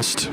West.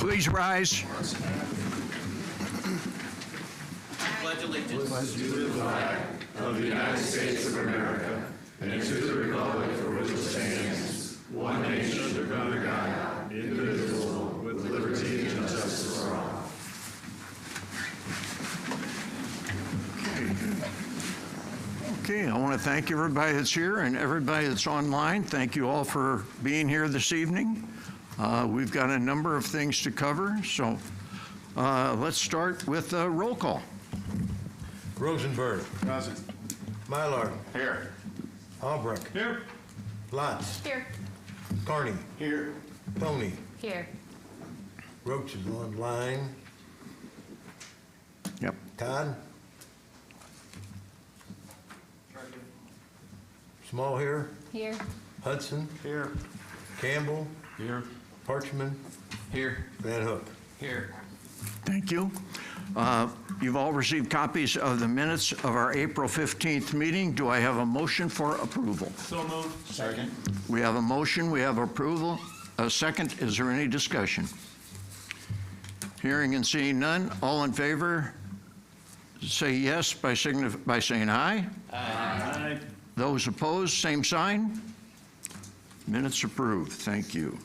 Please rise. Pledge allegiance. Okay, I want to thank everybody that's here and everybody that's online. Thank you all for being here this evening. We've got a number of things to cover, so let's start with a roll call. Rosenberg. Present. Mylar. Here. Albrecht. Here. Lotz. Here. Carney. Here. Tony. Here. Roach is online. Yep. Todd. Small here. Here. Hudson. Here. Campbell. Here. Parchman. Here. Van Hook. Here. Thank you. You've all received copies of the minutes of our April 15th meeting. Do I have a motion for approval? So moved. Second. We have a motion, we have approval. A second, is there any discussion? Hearing and seeing none, all in favor, say yes by saying aye. Aye. Those opposed, same sign. Minutes approved, thank you.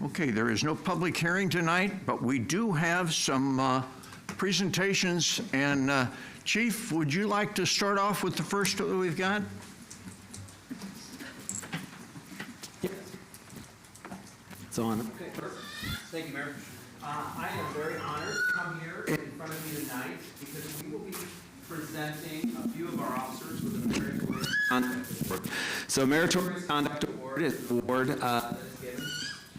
Okay, there is no public hearing tonight, but we do have some presentations. And Chief, would you like to start off with the first that we've got? It's on. Okay, perfect. Thank you, Mayor. I am very honored to come here in front of you tonight because we will be presenting a few of our officers with a meritorious conduct award. So meritorious conduct award is an award That is given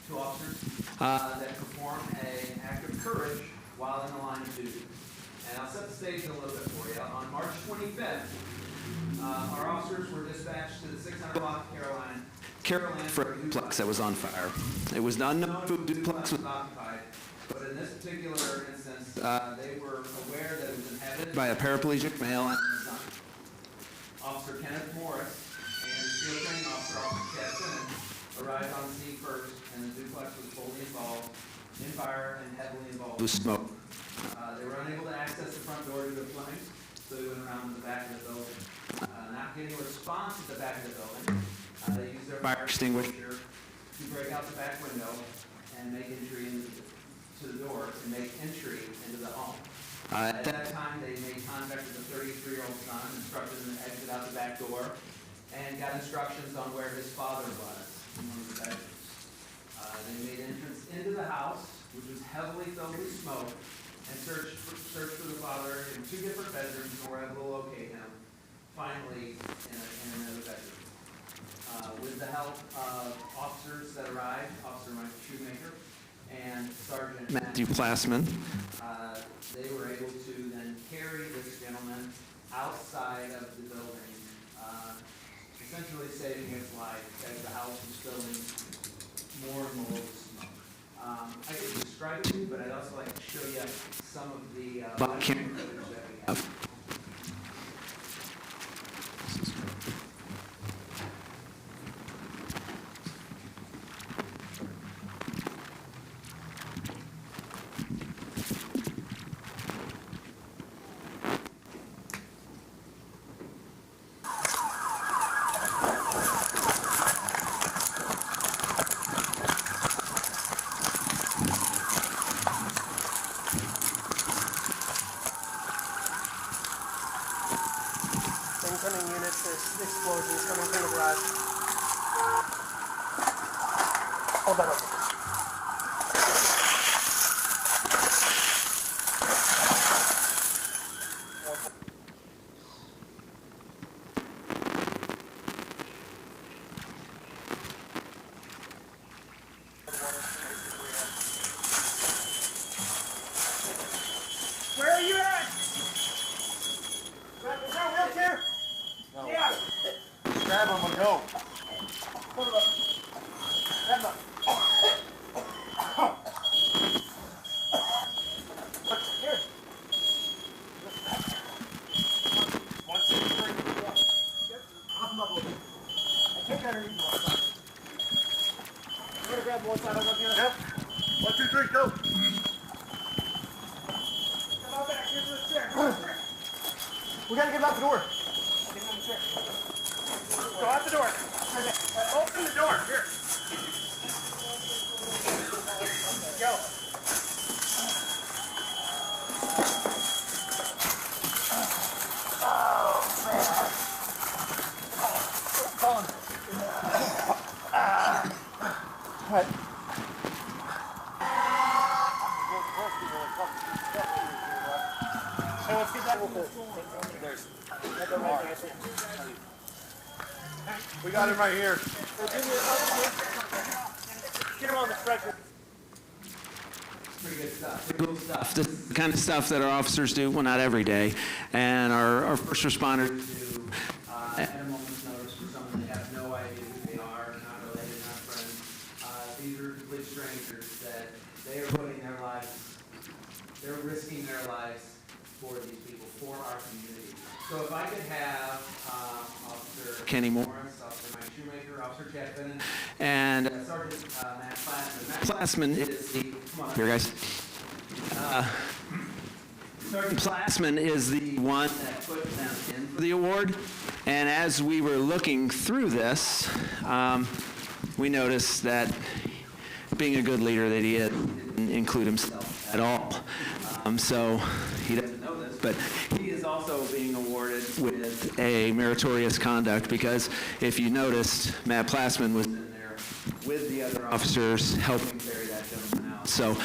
to officers that perform an act of courage while in the line of duty. And I'll set the stage a little bit for you. On March 25th, our officers were dispatched to the 600 block Caroline for a duplex that was on fire. It was not known if the duplex was occupied, but in this particular instance, they were aware that it was inhabited by a paraplegic male. and his son. Officer Kenneth Morris and his field training officer, Officer Chad Simmons, arrived on scene first, and the duplex was fully involved in fire and heavily involved. with smoke. They were unable to access the front door due to flames, so they went around to the back of the building. Not getting a response at the back of the building, they used their Fire extinguisher to break out the back window and make entry to the door to make entry into the home. At that time, they made contact with the 33-year-old son, instructed him to exit out the back door, and got instructions on where his father was in one of the bedrooms. They made entrance into the house, which was heavily filled with smoke, and searched for the father in two different bedrooms and were able to locate him, finally in another bedroom. With the help of officers that arrived, Officer Mike Shoemaker and Sergeant Matthew Plassman. they were able to then carry this gentleman outside of the building, essentially saving his life as the house was filling more and more with smoke. I could describe it to you, but I'd also like to show you some of the Body cam- footage that we have. Incoming units, there's explosions coming from the garage. Hold that open. Where are you at? Is that a wheelchair? No. Yeah. Grab him and go. Hold up. Grab him. Here. 1, 2, 3. Yep. Off him up a little bit. I can't underneath him. I'm gonna grab one side of him here. Yep. 1, 2, 3, go. Come on back, here's the chair. We gotta get him out the door. Get him on the chair. Go out the door. Open the door, here. Go. We got him right here. Get him on the stretcher. Pretty good stuff. Cool stuff. This is the kind of stuff that our officers do, well, not every day. And our first responders do. At a moment's notice for someone they have no idea who they are, not related, not friends. These are complete strangers that they are putting their lives, they're risking their lives for these people, for our community. So if I could have Officer Kenny Morris, Officer Mike Shoemaker, Officer Chad Bennett, and Sergeant Matt Plassman. Matt Plassman is the, come on. here, guys. Sergeant Plassman is the one that put them in. the award. And as we were looking through this, we noticed that being a good leader that he didn't include himself at all. So he doesn't know this, but he is also being awarded with a meritorious conduct because if you noticed, Matt Plassman was in there with the other officers helping carry that gentleman out. So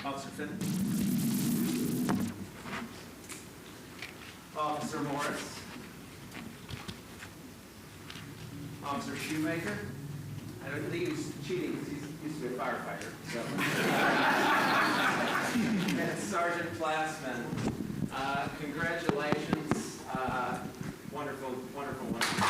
Officer Finn. Officer Morris. Officer Shoemaker. I don't think he's cheating because he used to be a firefighter. So. And Sergeant Plassman. Congratulations. Wonderful, wonderful, wonderful.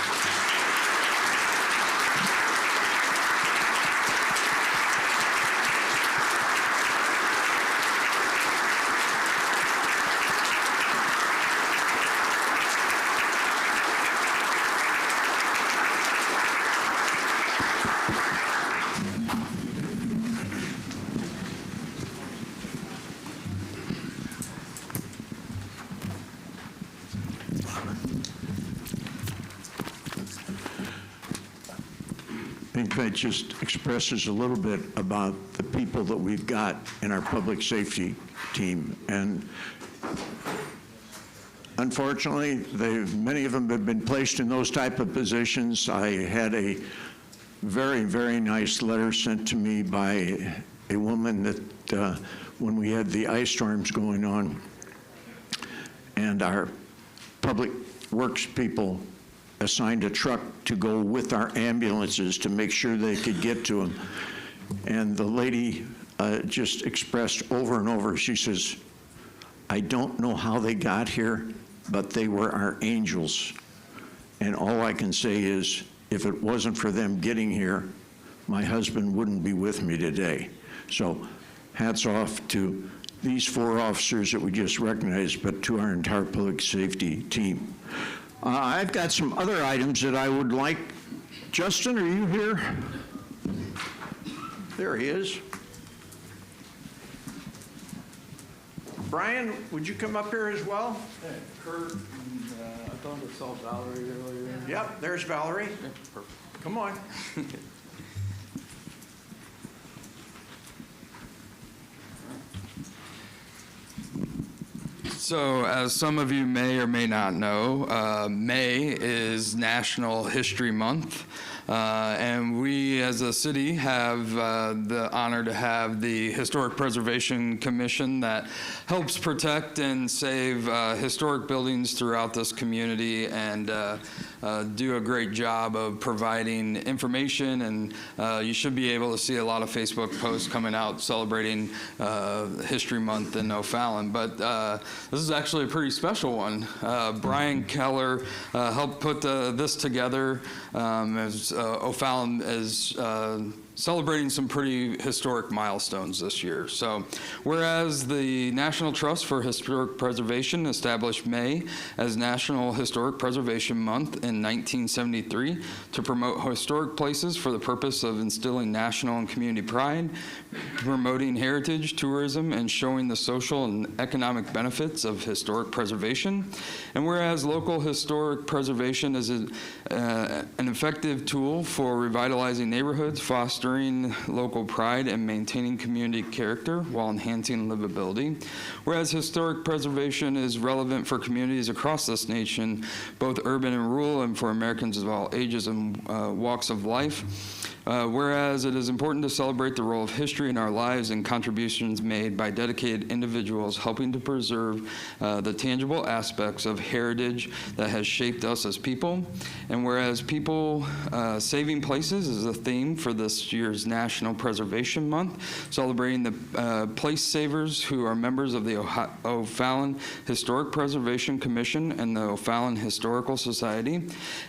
I think that just expresses a little bit about the people that we've got in our public safety team. And unfortunately, many of them have been placed in those type of positions. I had a very, very nice letter sent to me by a woman that when we had the ice storms going on, and our public works people assigned a truck to go with our ambulances to make sure they could get to them. And the lady just expressed over and over, she says, I don't know how they got here, but they were our angels. And all I can say is, if it wasn't for them getting here, my husband wouldn't be with me today. So hats off to these 4 officers that we just recognized, but to our entire public safety team. I've got some other items that I would like. Justin, are you here? There he is. Brian, would you come up here as well? Yeah, Kurt, and I thought I saw Valerie earlier. Yep, there's Valerie. Yeah, perfect. Come on. So, as some of you may or may not know, May is National History Month. And we as a city have the honor to have the Historic Preservation Commission that helps protect and save historic buildings throughout this community and do a great job of providing information. And you should be able to see a lot of Facebook posts coming out celebrating History Month in O'Fallon. But this is actually a pretty special one. Brian Keller helped put this together as O'Fallon is celebrating some pretty historic milestones this year. So, whereas the National Trust for Historic Preservation established May as National Historic Preservation Month in 1973 to promote historic places for the purpose of instilling national and community pride, promoting heritage, tourism, and showing the social and economic benefits of historic preservation. And whereas local historic preservation is an effective tool for revitalizing neighborhoods, fostering local pride, and maintaining community character while enhancing livability. Whereas historic preservation is relevant for communities across this nation, both urban and rural, and for Americans of all ages and walks of life. Whereas it is important to celebrate the role of history in our lives and contributions made by dedicated individuals helping to preserve the tangible aspects of heritage that has shaped us as people. And whereas people saving places is a theme for this year's National Preservation Month, celebrating the place savers who are members of the O'Fallon Historic Preservation Commission and the O'Fallon Historical Society.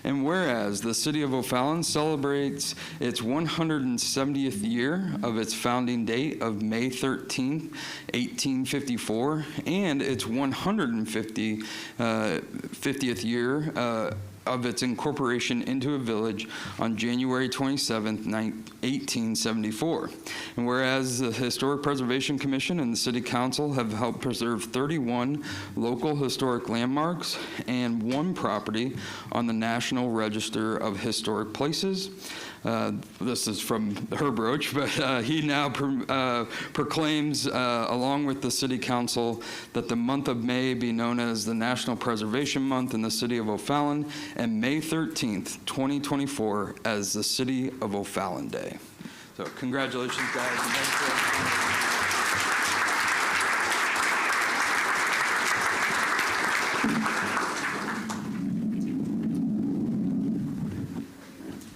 And whereas the city of O'Fallon celebrates its 170th year of its founding date of May 13th, 1854, and its 150th year of its incorporation into a village on January 27th, 1874. And whereas the Historic Preservation Commission and the City Council have helped preserve 31 local historic landmarks and 1 property on the National Register of Historic Places. This is from Herb Roach, but he now proclaims, along with the City Council, that the month of May be known as the National Preservation Month in the City of O'Fallon, and May 13th, 2024, as the City of O'Fallon Day. So congratulations, guys. And thanks for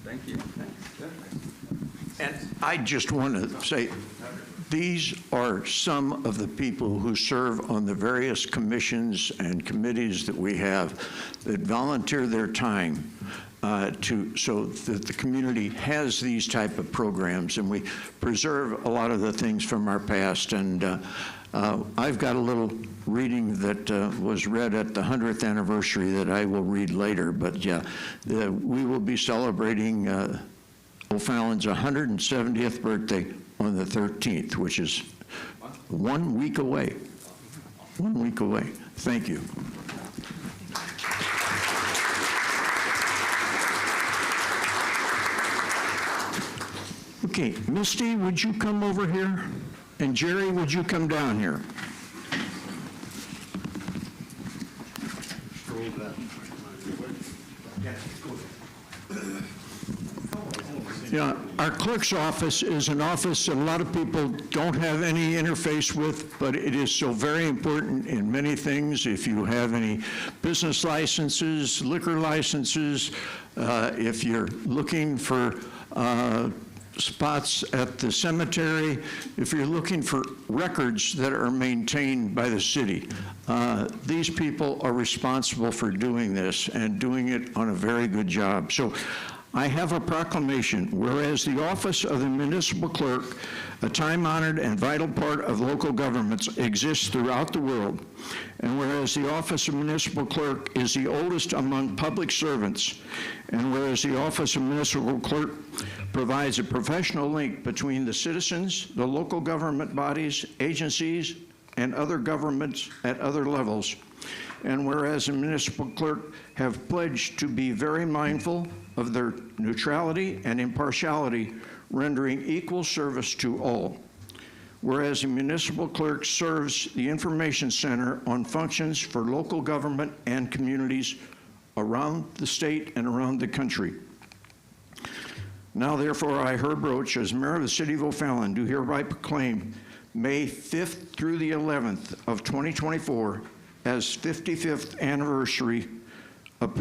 Thank you. And I just want to say, these are some of the people who serve on the various commissions and committees that we have that volunteer their time so that the community has these type of programs, and we preserve a lot of the things from our past. And I've got a little reading that was read at the 100th anniversary that I will read later, but yeah, we will be celebrating O'Fallon's 170th birthday on the 13th, which is 1 week away. 1 week away. Thank you. Okay, Misty, would you come over here? And Jerry, would you come down here? Yeah, our clerk's office is an office that a lot of people don't have any interface with, but it is so very important in many things. If you have any business licenses, liquor licenses, if you're looking for spots at the cemetery, if you're looking for records that are maintained by the city, these people are responsible for doing this and doing it on a very good job. So I have a proclamation. Whereas the office of the municipal clerk, a time-honored and vital part of local governments, exists throughout the world, and whereas the office of municipal clerk is the oldest among public servants, and whereas the office of municipal clerk provides a professional link between the citizens, the local government bodies, agencies, and other governments at other levels, and whereas the municipal clerk have pledged to be very mindful of their neutrality and impartiality, rendering equal service to all. Whereas the municipal clerk serves the information center on functions for local government and communities around the state and around the country. Now, therefore, I, Herb Roach, as mayor of the city of O'Fallon, do hereby proclaim May 5th through the 11th of 2024 as 55th anniversary of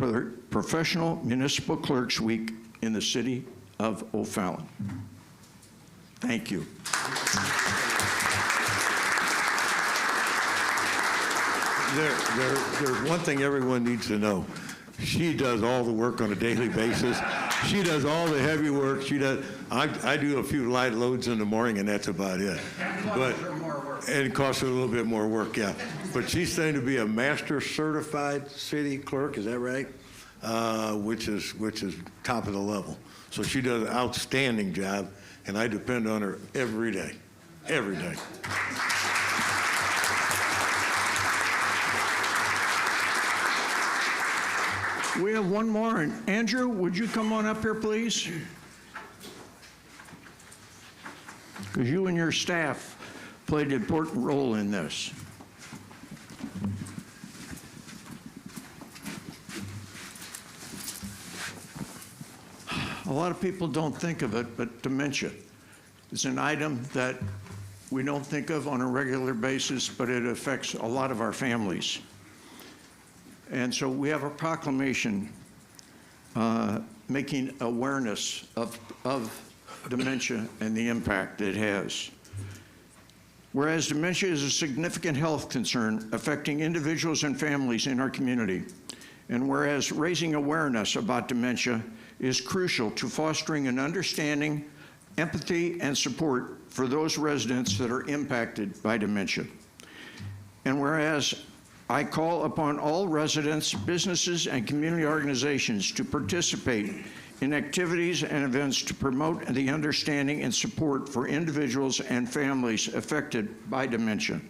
Professional Municipal Clerks Week in the city of O'Fallon. Thank you. There's one thing everyone needs to know. She does all the work on a daily basis. She does all the heavy work. I do a few light loads in the morning, and that's about it. But and it costs her a little bit more work, yeah. But she's going to be a master certified city clerk, is that right? Which is top of the level. So she does an outstanding job, and I depend on her every day, every day. We have one more. And Andrew, would you come on up here, please? Because you and your staff played an important role in this. A lot of people don't think of it, but dementia is an item that we don't think of on a regular basis, but it affects a lot of our families. And so we have a proclamation making awareness of dementia and the impact it has. Whereas dementia is a significant health concern affecting individuals and families in our community, and whereas raising awareness about dementia is crucial to fostering an understanding, empathy, and support for those residents that are impacted by dementia. And whereas I call upon all residents, businesses, and community organizations to participate in activities and events to promote the understanding and support for individuals and families affected by dementia.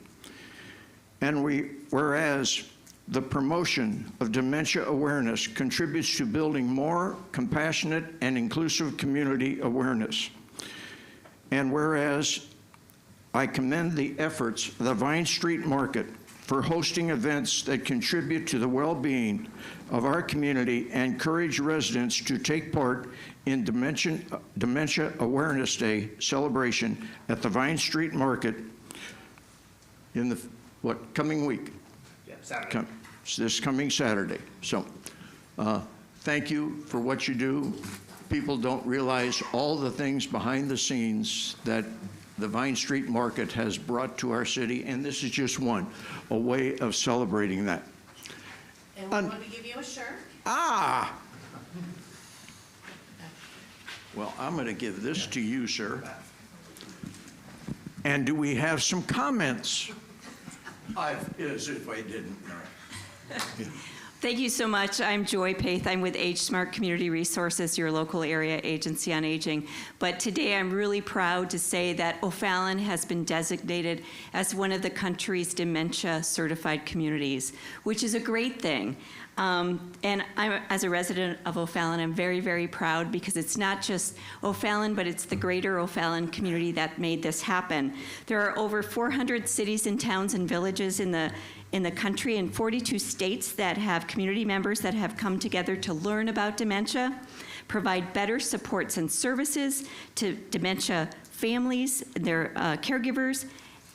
And whereas the promotion of dementia awareness contributes to building more compassionate and inclusive community awareness. And whereas I commend the efforts of the Vine Street Market for hosting events that contribute to the well-being of our community and encourage residents to take part in Dementia Awareness Day celebration at the Vine Street Market in the, coming week? Yeah, Saturday. This coming Saturday. So thank you for what you do. People don't realize all the things behind the scenes that the Vine Street Market has brought to our city, and this is just one, a way of celebrating that. And we want to give you a shirt. Ah! Well, I'm going to give this to you, sir. And do we have some comments? As if I didn't know. Thank you so much. I'm Joy Paith. I'm with Age Smart Community Resources, your local area agency on aging. But today I'm really proud to say that O'Fallon has been designated as one of the country's dementia certified communities, which is a great thing. And I'm, as a resident of O'Fallon, I'm very, very proud because it's not just O'Fallon, but it's the greater O'Fallon community that made this happen. There are over 400 cities and towns and villages in the country and 42 states that have community members that have come together to learn about dementia, provide better supports and services to dementia families, their caregivers,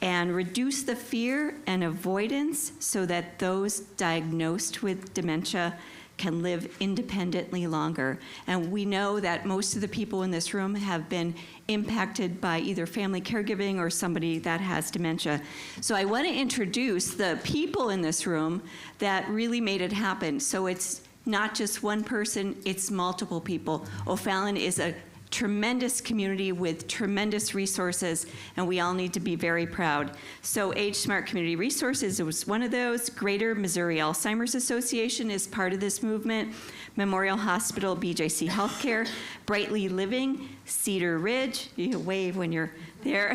and reduce the fear and avoidance so that those diagnosed with dementia can live independently longer. And we know that most of the people in this room have been impacted by either family caregiving or somebody that has dementia. So I want to introduce the people in this room that really made it happen. So it's not just one person, it's multiple people. O'Fallon is a tremendous community with tremendous resources, and we all need to be very proud. So Age Smart Community Resources was one of those. Greater Missouri Alzheimer's Association is part of this movement. Memorial Hospital, BJC Healthcare, Brightly Living, Cedar Ridge, you wave when you're there,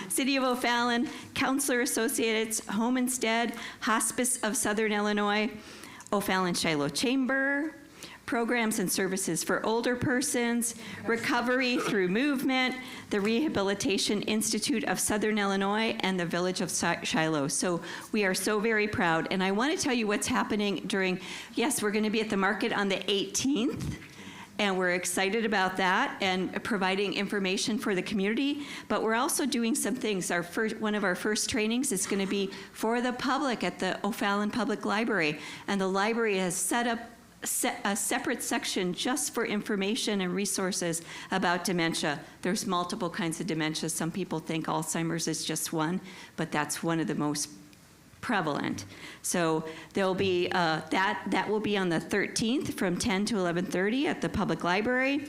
City of O'Fallon, Counselor Associates, Home Instead, Hospice of Southern Illinois, O'Fallon Shiloh Chamber, Programs and Services for Older Persons, Recovery Through Movement, the Rehabilitation Institute of Southern Illinois, and the Village of Shiloh. So we are so very proud. And I want to tell you what's happening during, yes, we're going to be at the market on the 18th. And we're excited about that and providing information for the community. But we're also doing some things. One of our first trainings is going to be for the public at the O'Fallon Public Library. And the library has set up a separate section just for information and resources about dementia. There's multiple kinds of dementia. Some people think Alzheimer's is just one, but that's one of the most prevalent. So there'll be that will be on the 13th from 10 to 11:30 at the public library.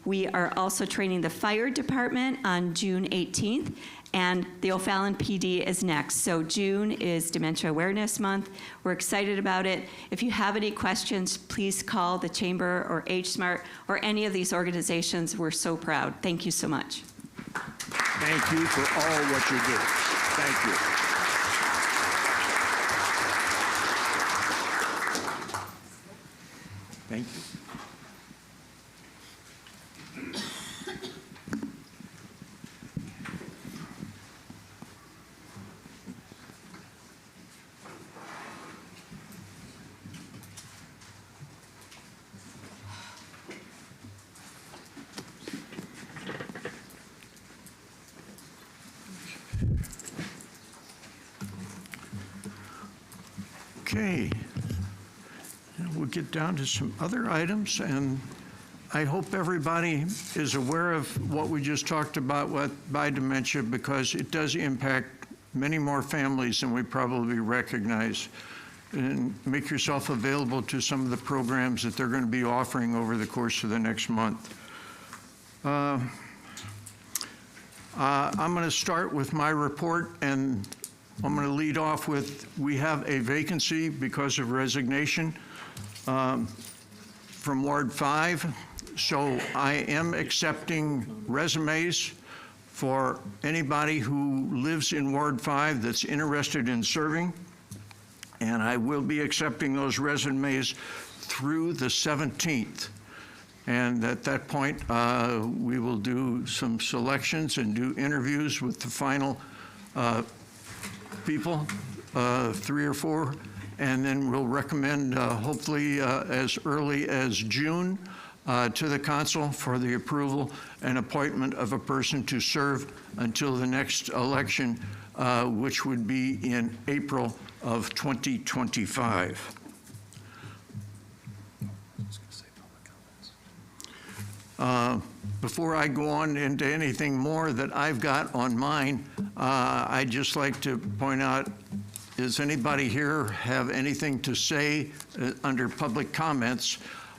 We are also training the fire department on June 18th, and the O'Fallon PD is next. So June is Dementia Awareness Month. We're excited about it. If you have any questions, please call the Chamber or HSmart or any of these organizations. We're so proud. Thank you so much. Thank you for all what you do. Thank you. Thank you. Okay. Now we'll get down to some other items, and I hope everybody is aware of what we just talked about by dementia, because it does impact many more families than we probably recognize. And make yourself available to some of the programs that they're going to be offering over the course of the next month. I'm going to start with my report, and I'm going to lead off with, we have a vacancy because of resignation from Ward 5. So I am accepting resumes for anybody who lives in Ward 5 that's interested in serving. And I will be accepting those resumes through the 17th. And at that point, we will do some selections and do interviews with the final people, 3 or 4, and then we'll recommend, hopefully as early as June, to the council for the approval and appointment of a person to serve until the next election, which would be in April of 2025. Before I go on into anything more that I've got on mine, I'd just like to point out, does anybody here have anything to say under public comments?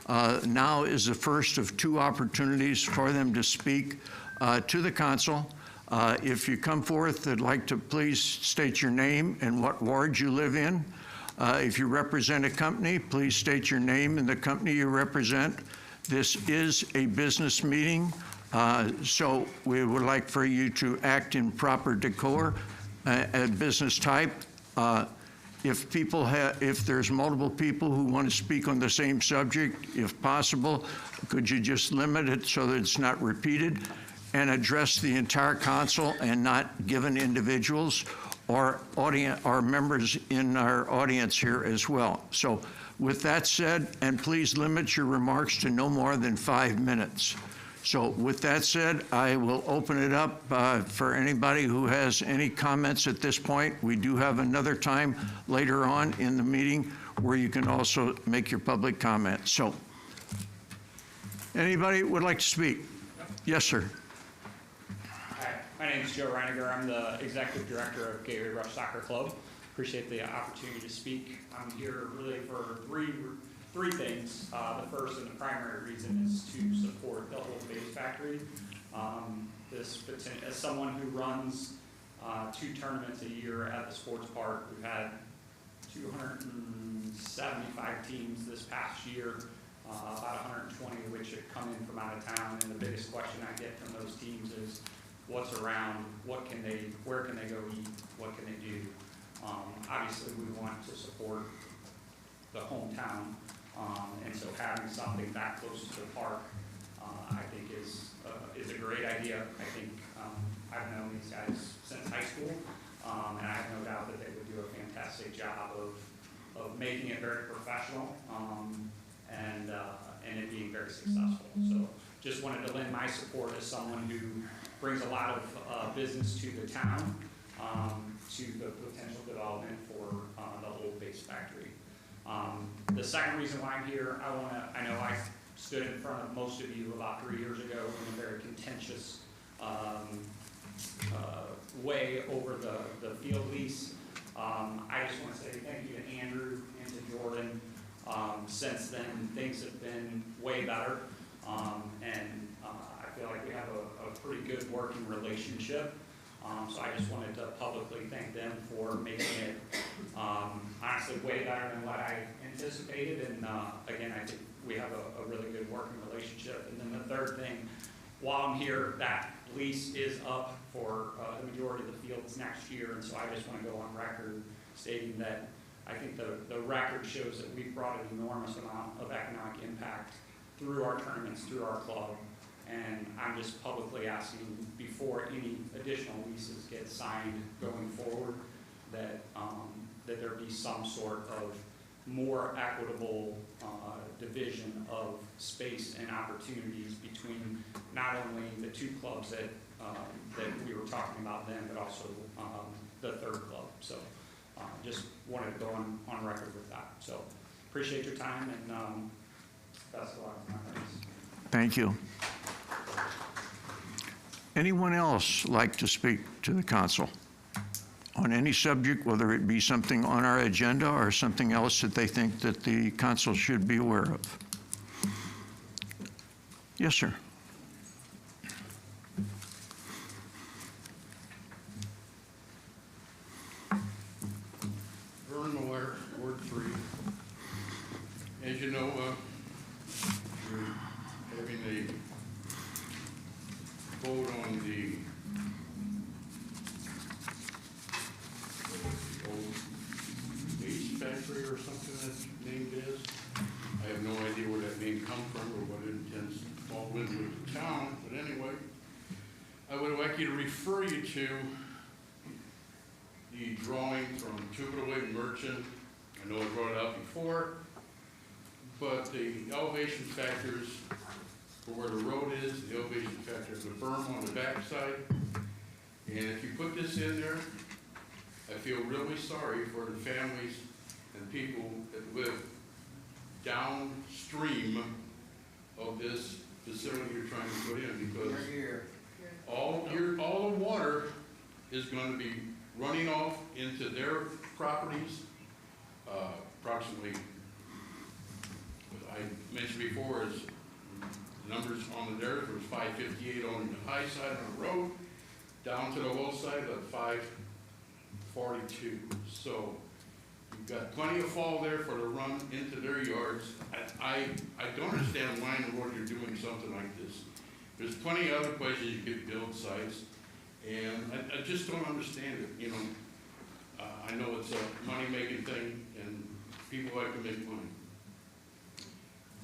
Now is the first of 2 opportunities for them to speak to the council. If you come forth, I'd like to please state your name and what ward you live in. If you represent a company, please state your name and the company you represent. This is a business meeting, so we would like for you to act in proper decor and business type. If there's multiple people who want to speak on the same subject, if possible, could you just limit it so that it's not repeated, and address the entire council and not given individuals or members in our audience here as well. So with that said, and please limit your remarks to no more than 5 minutes. So with that said, I will open it up for anybody who has any comments at this point. We do have another time later on in the meeting where you can also make your public comments. So anybody would like to speak? Yes, sir. Hi, my name is Joe Reiniger. I'm the executive director of Gateway Rush Soccer Club. Appreciate the opportunity to speak. I'm here really for three things. The first and the primary reason is to support the Old Base Factory. As someone who runs 2 tournaments a year at the sports park, we've had 275 teams this past year, about 120 of which have come in from out of town. And the biggest question I get from those teams is, what's around? Where can they go eat? What can they do? Obviously, we want to support the hometown, and so having something that close to the park, I think is a great idea. I think I've known these guys since high school, and I have no doubt that they would do a fantastic job of making it very professional and it being very successful. So just wanted to lend my support as someone who brings a lot of business to the town, to the potential development for the Old Base Factory. The second reason why I'm here, I know I stood in front of most of you about 3 years ago in a very contentious way over the field lease. I just want to say thank you to Andrew and to Jordan. Since then, things have been way better, and I feel like we have a pretty good working relationship. So I just wanted to publicly thank them for making it honestly way better than what I anticipated. And again, I think we have a really good working relationship. And then the third thing, while I'm here, that lease is up for the majority of the fields next year. And so I just want to go on record stating that I think the record shows that we've brought an enormous amount of economic impact through our tournaments, through our club. And I'm just publicly asking, before any additional leases get signed going forward, that that there be some sort of more equitable division of space and opportunities between not only the two clubs that we were talking about then, but also the third club. So just wanted to go on record with that. So appreciate your time, and best of luck. Thank you. Anyone else like to speak to the council on any subject, whether it be something on our agenda or something else that they think that the council should be aware of? Yes, sir. Vern Miller, Ward 3. As you know, we're having a vote on the old Ace Factory or something that's named as. I have no idea where that name comes from or what it intends to fall into with the town, but anyway, I would like you to refer you to the drawing from Tuberville Merchant. I know I brought it up before, but the elevation factors for where the road is, the elevation factor of the berm on the backside. And if you put this in there, I feel really sorry for the families and people that live downstream of this facility you're trying to put in, because all the water is going to be running off into their properties. Approximately, what I mentioned before, is numbers on the there was 558 on the high side of the road, down to the low side of 542. So you've got plenty of fall there for the run into their yards. I don't understand why in the world you're doing something like this. There's plenty of other places you could build sites, and I just don't understand it. You know, I know it's a money-making thing, and people like to make money.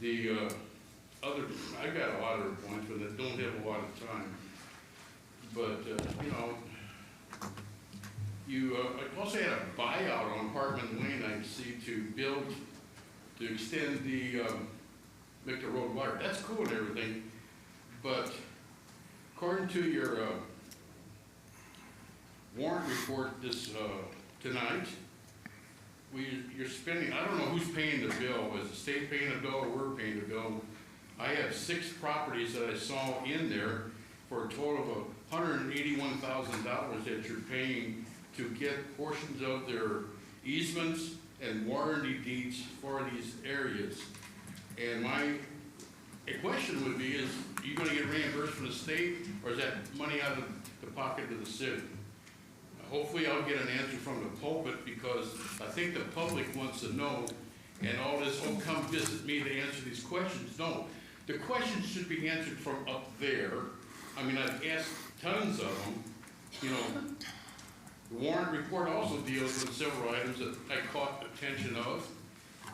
The I've got a lot of points, but I don't have a lot of time. But you also had a buyout on Hartman Lane, I see, to extend the Victor Road water. That's cool and everything, but according to your warrant report this tonight, you're spending, I don't know who's paying the bill. Is the state paying the bill or we're paying the bill? I have 6 properties that I saw in there for a total of $181,000 that you're paying to get portions of their easements and warranty deeds for these areas. And my question would be, is you going to get reimbursed from the state, or is that money out of the pocket of the city? Hopefully I'll get an answer from the pulpit, because I think the public wants to know, and all this, oh, come visit me to answer these questions. No, the questions should be answered from up there. I mean, I've asked tons of them. You know, the warrant report also deals with several items that I caught attention of.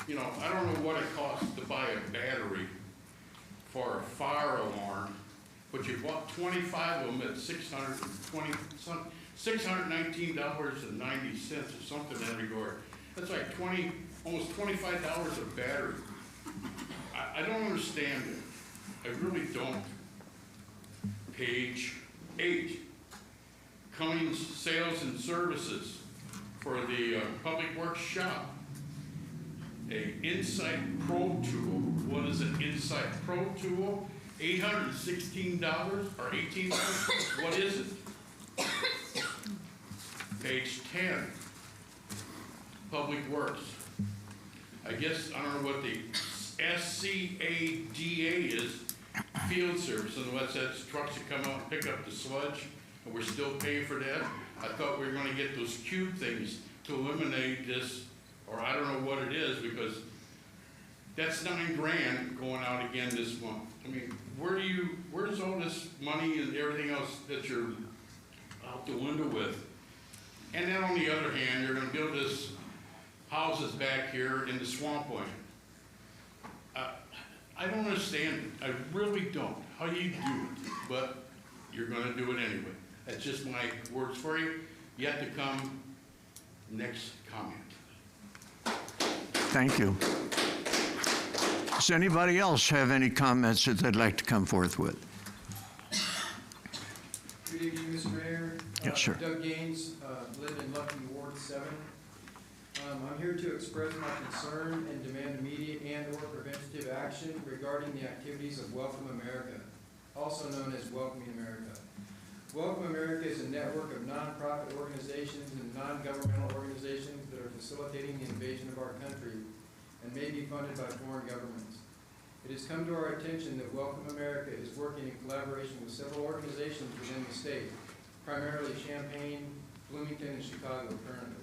You know, I don't know what it costs to buy a battery for a fire alarm, but you bought 25 of them at $619.90 or something in that regard. That's like almost $25 a battery. I don't understand it. I really don't. Page 8, Cummings Sales and Services for the Public Works shop. A Insight Pro tool. What is an Insight Pro tool? $816 or $18. What is it? Page 10, Public Works. I guess, I don't know what the SCADA is, field service, and what's that, trucks that come out and pick up the sludge, and we're still paying for that? I thought we were gonna get those cube things to eliminate this, or I don't know what it is, because that's $9,000 going out again this month. I mean, where's all this money and everything else that you're out the window with? And then on the other hand, you're gonna build this houses back here in the swampland. I don't understand it. I really don't, how you do it, but you're gonna do it anyway. That's just my words for you. Yet to come, next comment. Thank you. Does anybody else have any comments that they'd like to come forth with? Good evening, Mr. Mayor. Yes, sir. Doug Gaines, live in Lucky Ward 7. I'm here to express my concern and demand immediate and/or preventative action regarding the activities of Welcome America, also known as Welcoming America. Welcome America is a network of nonprofit organizations and non-governmental organizations that are facilitating the invasion of our country and may be funded by foreign governments. It has come to our attention that Welcome America is working in collaboration with several organizations within the state, primarily Champaign, Bloomington, and Chicago currently.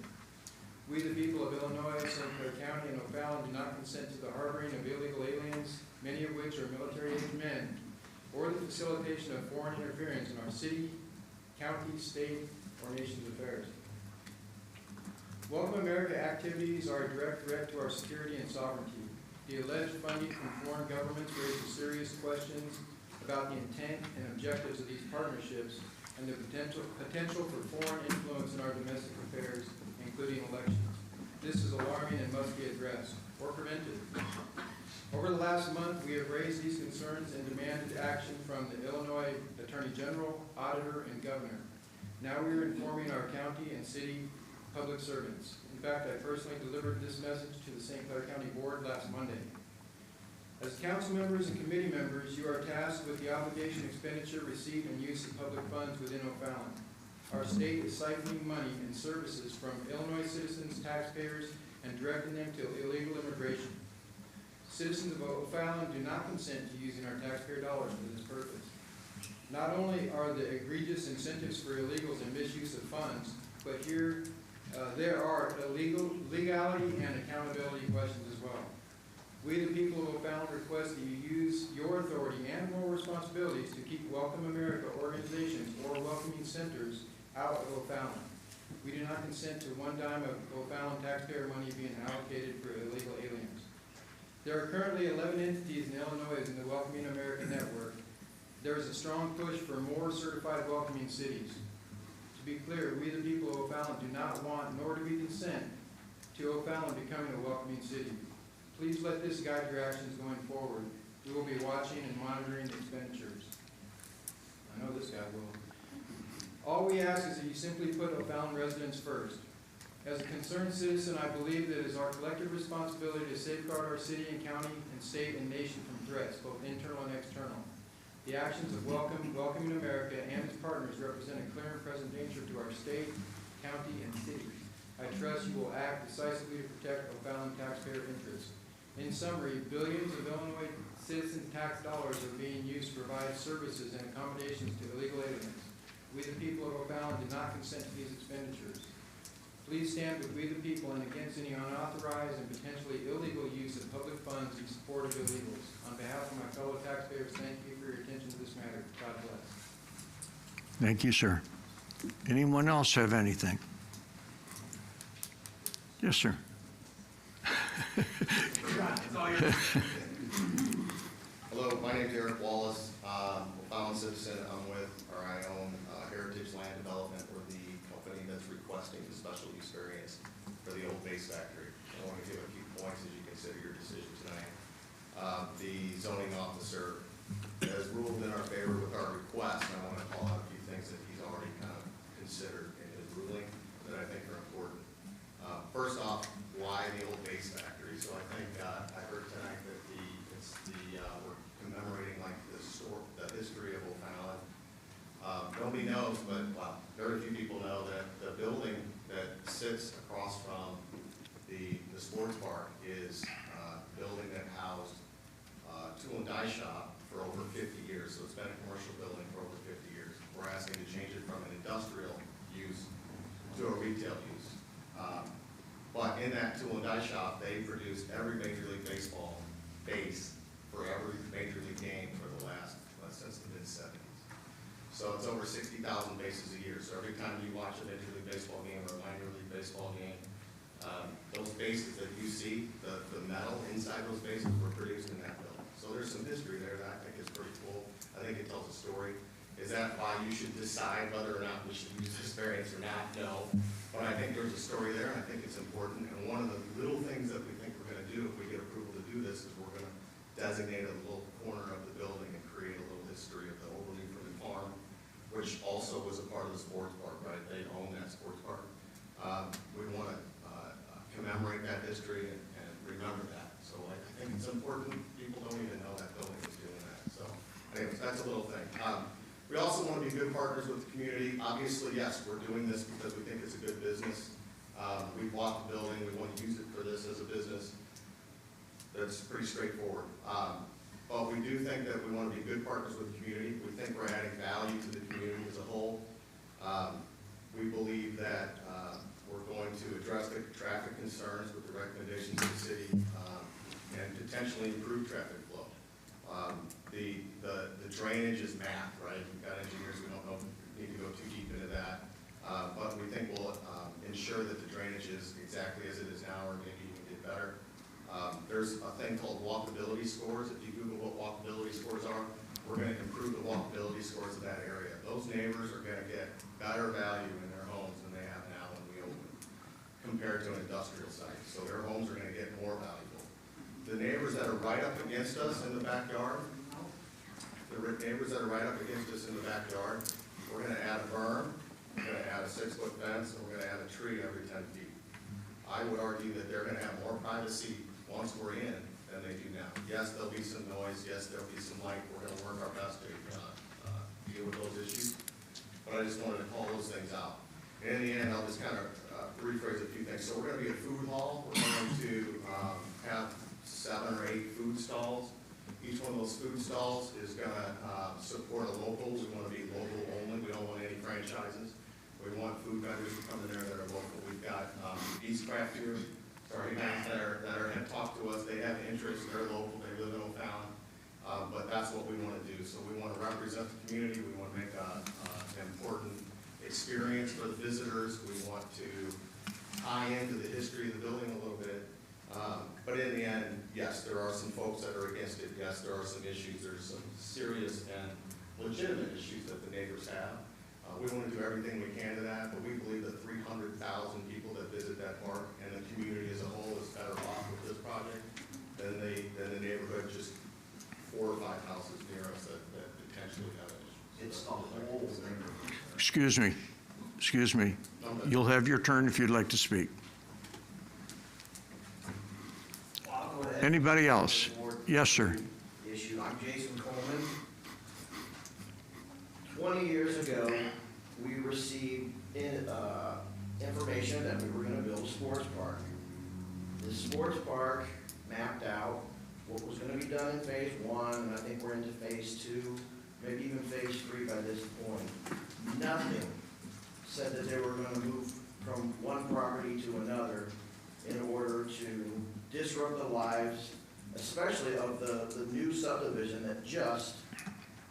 We, the people of Illinois, St. Clair County, and O'Fallon, do not consent to the harboring of illegal aliens, many of which are military-aged men, or the facilitation of foreign interference in our city, county, state, or nation's affairs. Welcome America activities are a direct threat to our security and sovereignty. The alleged funding from foreign governments raises serious questions about the intent and objectives of these partnerships and the potential for foreign influence in our domestic affairs, including elections. This is alarming and must be addressed or prevented. Over the last month, we have raised these concerns and demanded action from the Illinois Attorney General, Auditor, and Governor. Now we are informing our county and city public servants. In fact, I personally delivered this message to the St. Clair County Board last Monday. As council members and committee members, you are tasked with the obligation, expenditure, receipt, and use of public funds within O'Fallon. Our state is siphoning money and services from Illinois citizens, taxpayers, and directing them to illegal immigration. Citizens of O'Fallon do not consent to using our taxpayer dollars for this purpose. Not only are the egregious incentives for illegals and misuse of funds, but there are legality and accountability questions as well. We, the people of O'Fallon, request that you use your authority and moral responsibilities to keep Welcome America organizations or welcoming centers out of O'Fallon. We do not consent to one dime of O'Fallon taxpayer money being allocated for illegal aliens. There are currently 11 entities in Illinois in the Welcoming America network. There is a strong push for more certified welcoming cities. To be clear, we, the people of O'Fallon, do not want nor do we consent to O'Fallon becoming a welcoming city. Please let this guide your actions going forward. We will be watching and monitoring the expenditures. I know this guy will. All we ask is that you simply put O'Fallon residents first. As a concerned citizen, I believe that it is our collective responsibility to safeguard our city and county and state and nation from threats, both internal and external. The actions of Welcoming America and its partners represent a clear and present danger to our state, county, and city. I trust you will act decisively to protect O'Fallon taxpayer interests. In summary, billions of Illinois citizen tax dollars are being used to provide services and accommodations to illegal aliens. We, the people of O'Fallon, do not consent to these expenditures. Please stand with We, the people, and against any unauthorized and potentially illegal use of public funds in support of illegals. On behalf of my fellow taxpayers, thank you for your attention to this matter. God bless. Thank you, sir. Anyone else have anything? Yes, sir. Hello, my name is Eric Wallace. O'Fallon citizen. I own Heritage Land Development. We're the company that's requesting the special use variance for the old base factory. I want to give a few points as you consider your decision tonight. The zoning officer has ruled in our favor with our request, and I want to call out a few things that he's already kind of considered in his ruling that I think are important. First off, why the old base factory? So I think I heard tonight that we're commemorating like the history of O'Fallon. Nobody knows, but very few people know that the building that sits across from The sports park is a building that housed tool and die shop for over 50 years, so it's been a commercial building for over 50 years. We're asking to change it from an industrial use to a retail use. But in that tool and die shop, they produced every Major League Baseball base for every Major League game for the last, since the mid-70s. So it's over 60,000 bases a year. So every time you watch a Major League Baseball game or a minor league baseball game, those bases that you see, the metal inside those bases were produced in that building. So there's some history there that I think is pretty cool. I think it tells a story. Is that why you should decide whether or not we should use this variance or not? No. But I think there's a story there, and I think it's important. And one of the little things that we think we're going to do if we get approval to do this is we're going to designate a little corner of the building and create a little history of the Overly Fruit Farm, which also was a part of the sports park, right? They own that sports park. We want to commemorate that history and remember that. So I think it's important. People don't even know that building is doing that. So anyways, that's a little thing. We also want to be good partners with the community. Obviously, yes, we're doing this because we think it's a good business. We bought the building. We want to use it for this as a business. That's pretty straightforward. But we do think that we want to be good partners with the community. We think we're adding value to the community as a whole. We believe that we're going to address the traffic concerns with the recommendations of the city and potentially improve traffic flow. The drainage is math, right? We've got engineers, we don't know, need to go too deep into that. But we think we'll ensure that the drainage is exactly as it is now or maybe even get better. There's a thing called walkability scores. If you Google what walkability scores are, we're going to improve the walkability scores of that area. Those neighbors are going to get better value in their homes than they have now when we open compared to an industrial site. So their homes are going to get more valuable. The neighbors that are right up against us in the backyard, we're going to add a berm, we're going to add a 6-foot fence, and we're going to add a tree every 10 feet. I would argue that they're going to have more privacy once we're in than they do now. Yes, there'll be some noise. Yes, there'll be some light. We're going to work our best to deal with those issues. But I just wanted to call those things out. And in the end, I'll just kind of rephrase a few things. So we're going to be a food hall. We're going to have 7 or 8 food stalls. Each one of those food stalls is going to support a local. We want to be local only. We don't want any franchises. We want food vendors to come in there that are local. We've got East Craft here, that have talked to us. They have interest. They're local. They live in O'Fallon. But that's what we want to do. So we want to represent the community. We want to make an important experience for the visitors. We want to tie into the history of the building a little bit. But in the end, yes, there are some folks that are against it. Yes, there are some issues. There's some serious and legitimate issues that the neighbors have. We want to do everything we can to that, but we believe that 300,000 people that visit that park and the community as a whole is better off with this project than the neighborhood just 4 or 5 houses near us that potentially have an issue. It's the whole neighborhood. Excuse me. You'll have your turn if you'd like to speak. Anybody else? Yes, sir. Issue. I'm Jason Coleman. 20 years ago, we received information that we were going to build a sports park. The sports park mapped out what was going to be done in phase 1, and I think we're into phase 2, maybe even phase 3 by this point. Nothing said that they were going to move from one property to another in order to disrupt the lives, especially of the new subdivision that just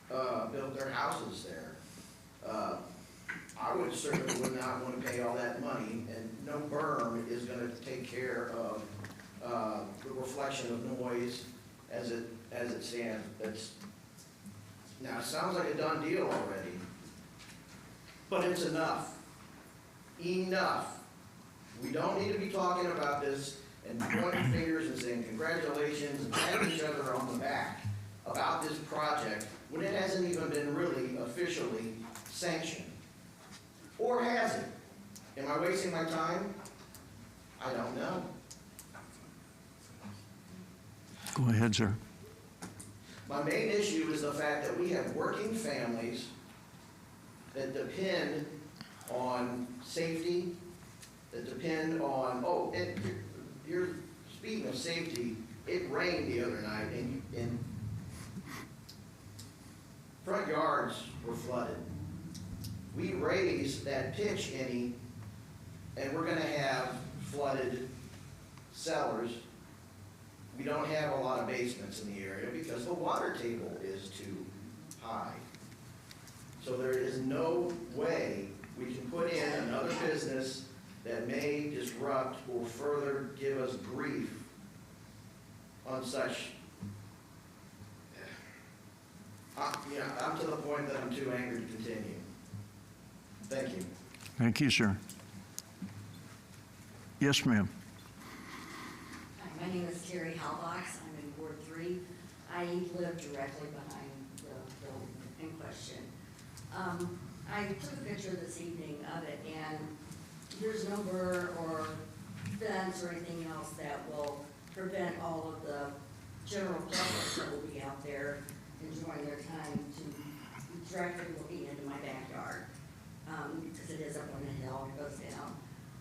built their houses there. I would certainly would not want to pay all that money, and no berm is going to take care of the reflection of noise as it stands. Now it sounds like a done deal already, but it's enough. Enough. We don't need to be talking about this and pointing fingers and saying congratulations and patting each other on the back about this project when it hasn't even been really officially sanctioned. Or has it? Am I wasting my time? I don't know. Go ahead, sir. My main issue is the fact that we have working families that depend on safety, that depend on, speaking of safety, it rained the other night and front yards were flooded. We raised that pitch any, and we're gonna have flooded cellars. We don't have a lot of basements in the area because the water table is too high. So there is no way we can put in another business that may disrupt or further give us grief on such, I'm to the point that I'm too angry to continue. Thank you. Thank you, sir. Yes, ma'am. Hi, my name is Terry Halbox. I'm in Ward 3. I live directly behind the building in question. I took a picture this evening of it, and there's no burr or fence or anything else that will prevent all of the general public that will be out there enjoying their time to be directly looking into my backyard, because it is up on the hill, it goes down.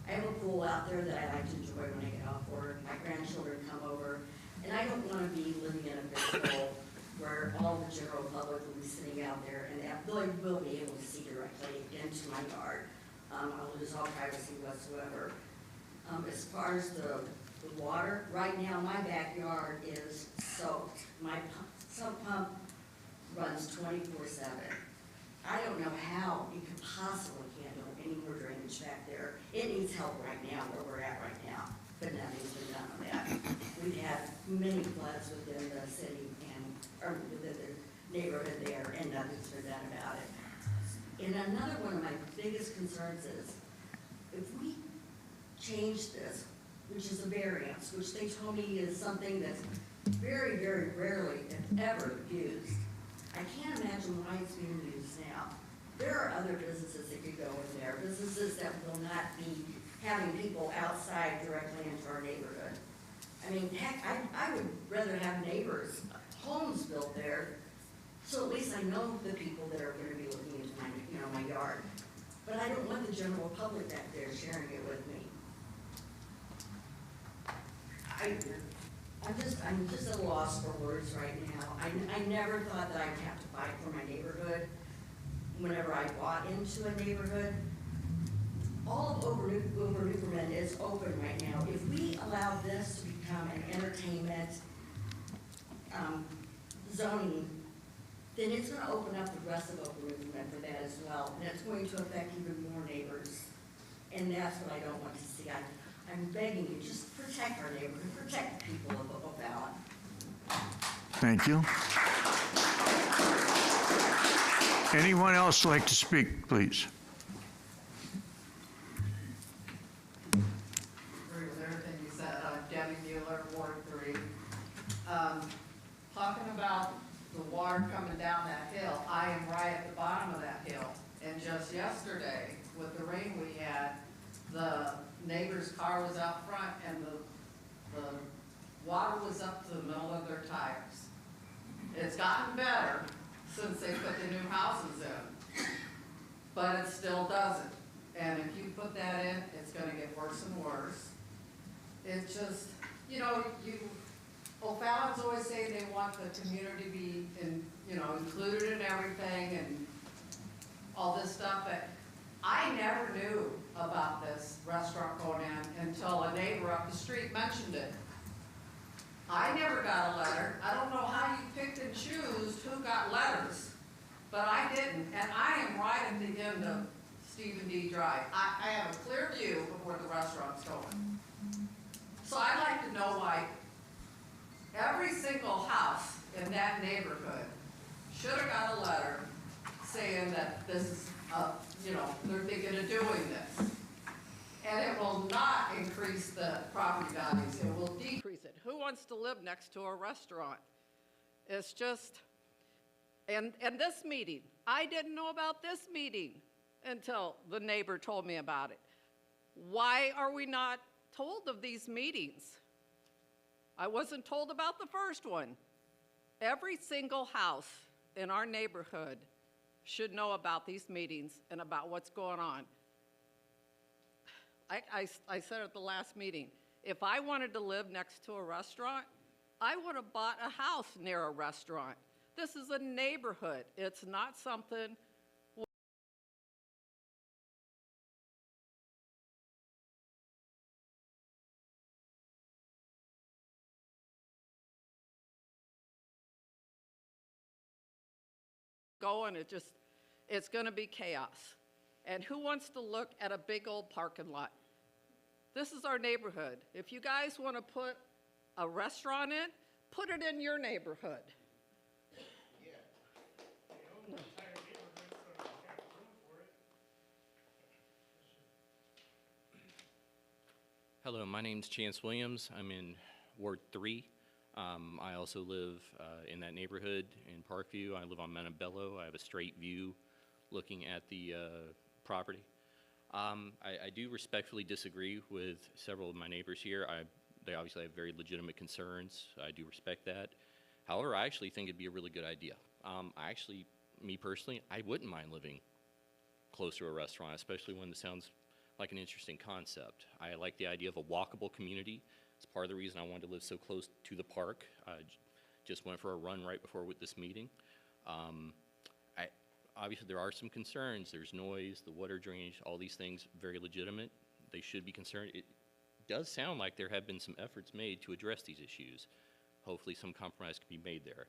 I have a pool out there that I like to enjoy when I get off work. My grandchildren come over, and I don't want to be living in a big hole where all the general public will be sitting out there and they will be able to see directly into my yard. I'll lose all privacy whatsoever. As far as the water, right now my backyard is soaked. My sump pump runs 24/7. I don't know how you could possibly handle any more drainage back there. It needs help right now, where we're at right now, but nothing's been done on that. We've had many floods within the city or within the neighborhood there, and nothing's been done about it. And another one of my biggest concerns is, if we change this, which is a variance, which they told me is something that's very, very rarely, if ever, used, I can't imagine why it's being used now. There are other businesses that could go in there, businesses that will not be having people outside directly into our neighborhood. I mean, heck, I would rather have neighbors, homes built there, so at least I know the people that are gonna be looking into my, my yard. But I don't want the general public back there sharing it with me. I'm just at a loss for words right now. I never thought that I'd have to fight for my neighborhood whenever I bought into a neighborhood. All of Over Newfoundland is open right now. If we allow this to become an entertainment zoning, then it's going to open up the rest of Over Newfoundland for that as well, and it's going to affect even more neighbors. And that's what I don't want to see. I'm begging you, just protect our neighborhood, protect the people of O'Fallon. Thank you. Anyone else like to speak, please? Agree with everything you said. I'm Debbie Mueller, Ward 3. Talking about the water coming down that hill, I am right at the bottom of that hill. And just yesterday, with the rain we had, the neighbor's car was out front and the water was up to the middle of their tires. It's gotten better since they put the new houses in, but it still doesn't. And if you put that in, it's gonna get worse and worse. It's just, O'Fallon's always saying they want the community to be included in everything and all this stuff, but I never knew about this restaurant going in until a neighbor up the street mentioned it. I never got a letter. I don't know how you picked and choose who got letters, but I didn't. And I am right at the end of Stephen D. Drive. I have a clear view of where the restaurant's going. So I'd like to know why every single house in that neighborhood should have got a letter saying that this is, they're thinking of doing this. And it will not increase the property values, it will decrease it. Who wants to live next to a restaurant? It's just, and this meeting, I didn't know about this meeting until the neighbor told me about it. Why are we not told of these meetings? I wasn't told about the first one. Every single house in our neighborhood should know about these meetings and about what's going on. I said at the last meeting, If I wanted to live next to a restaurant, I would have bought a house near a restaurant. This is a neighborhood. It's not something going, it's going to be chaos. And who wants to look at a big old parking lot? This is our neighborhood. If you guys want to put a restaurant in, put it in your neighborhood. Hello, my name's Chance Williams. I'm in Ward 3. I also live in that neighborhood in Parkview. I live on Montebello. I have a straight view looking at the property. I do respectfully disagree with several of my neighbors here. They obviously have very legitimate concerns. I do respect that. However, I actually think it'd be a really good idea. Me personally, I wouldn't mind living close to a restaurant, especially when it sounds like an interesting concept. I like the idea of a walkable community. It's part of the reason I wanted to live so close to the park. I just went for a run right before with this meeting. Obviously, there are some concerns. There's noise, the water drainage, all these things, very legitimate. They should be concerned. It does sound like there have been some efforts made to address these issues. Hopefully, some compromise can be made there.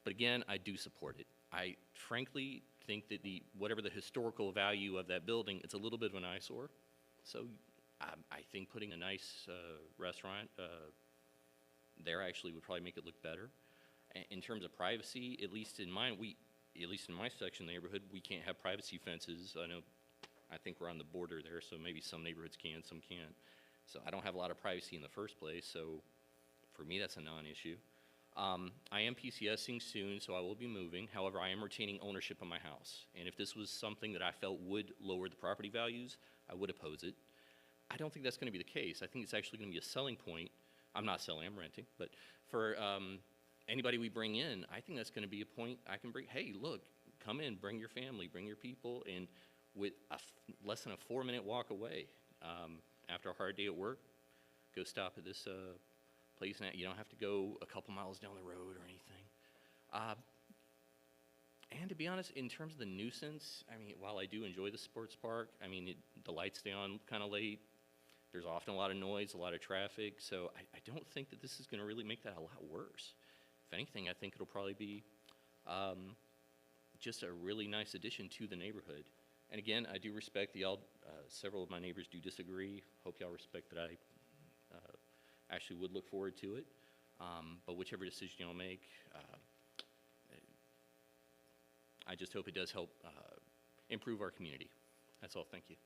But again, I do support it. I frankly think that whatever the historical value of that building, it's a little bit of an eyesore. So I think putting a nice restaurant there actually would probably make it look better. In terms of privacy, at least in my section of the neighborhood, we can't have privacy fences. I think we're on the border there, so maybe some neighborhoods can, some can't. So I don't have a lot of privacy in the first place, so for me, that's a non-issue. I am PCSing soon, so I will be moving. However, I am retaining ownership of my house. And if this was something that I felt would lower the property values, I would oppose it. I don't think that's going to be the case. I think it's actually going to be a selling point. I'm not selling, I'm renting. But for anybody we bring in, I think that's going to be a point I can bring. Hey, look, come in, bring your family, bring your people, and with less than a 4-minute walk away, after a hard day at work, go stop at this place. And you don't have to go a couple miles down the road or anything. And to be honest, in terms of the nuisance, while I do enjoy the sports park, the lights stay on kind of late. There's often a lot of noise, a lot of traffic, so I don't think that this is going to really make that a lot worse. If anything, I think it'll probably be just a really nice addition to the neighborhood. And again, I do respect that y'all, several of my neighbors do disagree. Hope y'all respect that I actually would look forward to it. But whichever decision y'all make, I just hope it does help improve our community. That's all. Thank you.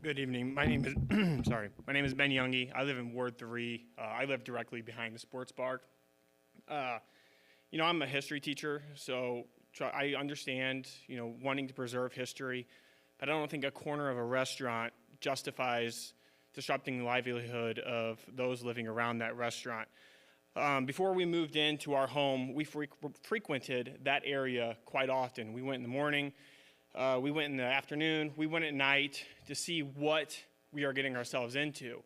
Good evening. My name is my name is Ben Youngie. I live in Ward 3. I live directly behind the sports bar. I'm a history teacher, so I understand, wanting to preserve history, but I don't think a corner of a restaurant justifies disrupting the livelihood of those living around that restaurant. Before we moved into our home, we frequented that area quite often. We went in the morning, we went in the afternoon, we went at night to see what we are getting ourselves into.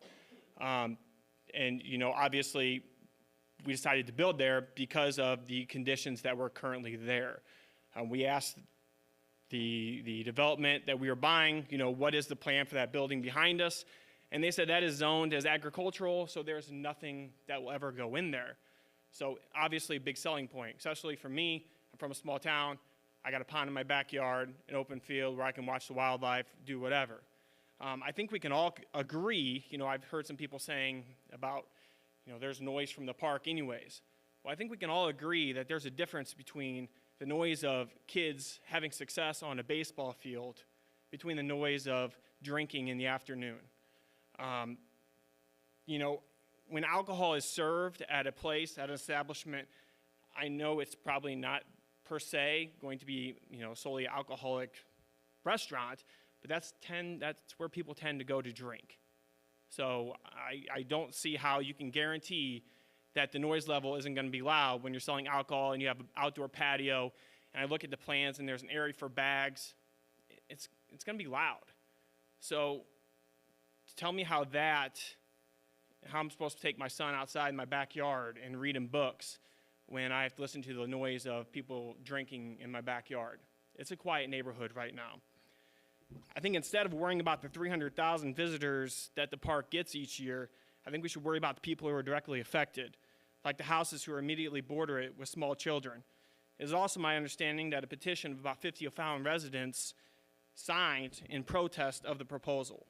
Obviously, we decided to build there because of the conditions that were currently there. We asked the development that we were buying, what is the plan for that building behind us? And they said that is zoned as agricultural, so there's nothing that will ever go in there. So obviously a big selling point, especially for me. I'm from a small town. I got a pond in my backyard, an open field where I can watch the wildlife, do whatever. I think we can all agree, I've heard some people saying about, there's noise from the park anyways. Well, I think we can all agree that there's a difference between the noise of kids having success on a baseball field between the noise of drinking in the afternoon. When alcohol is served at a place, at an establishment, I know it's probably not per se going to be, solely alcoholic restaurant, but that's where people tend to go to drink. So I don't see how you can guarantee that the noise level isn't going to be loud when you're selling alcohol and you have an outdoor patio, and I look at the plans and there's an area for bags, it's going to be loud. So tell me how I'm supposed to take my son outside in my backyard and read him books when I have to listen to the noise of people drinking in my backyard. It's a quiet neighborhood right now. I think instead of worrying about the 300,000 visitors that the park gets each year, I think we should worry about the people who are directly affected, like the houses who are immediately border it with small children. It is also my understanding that a petition of about 50 O'Fallon residents signed in protest of the proposal.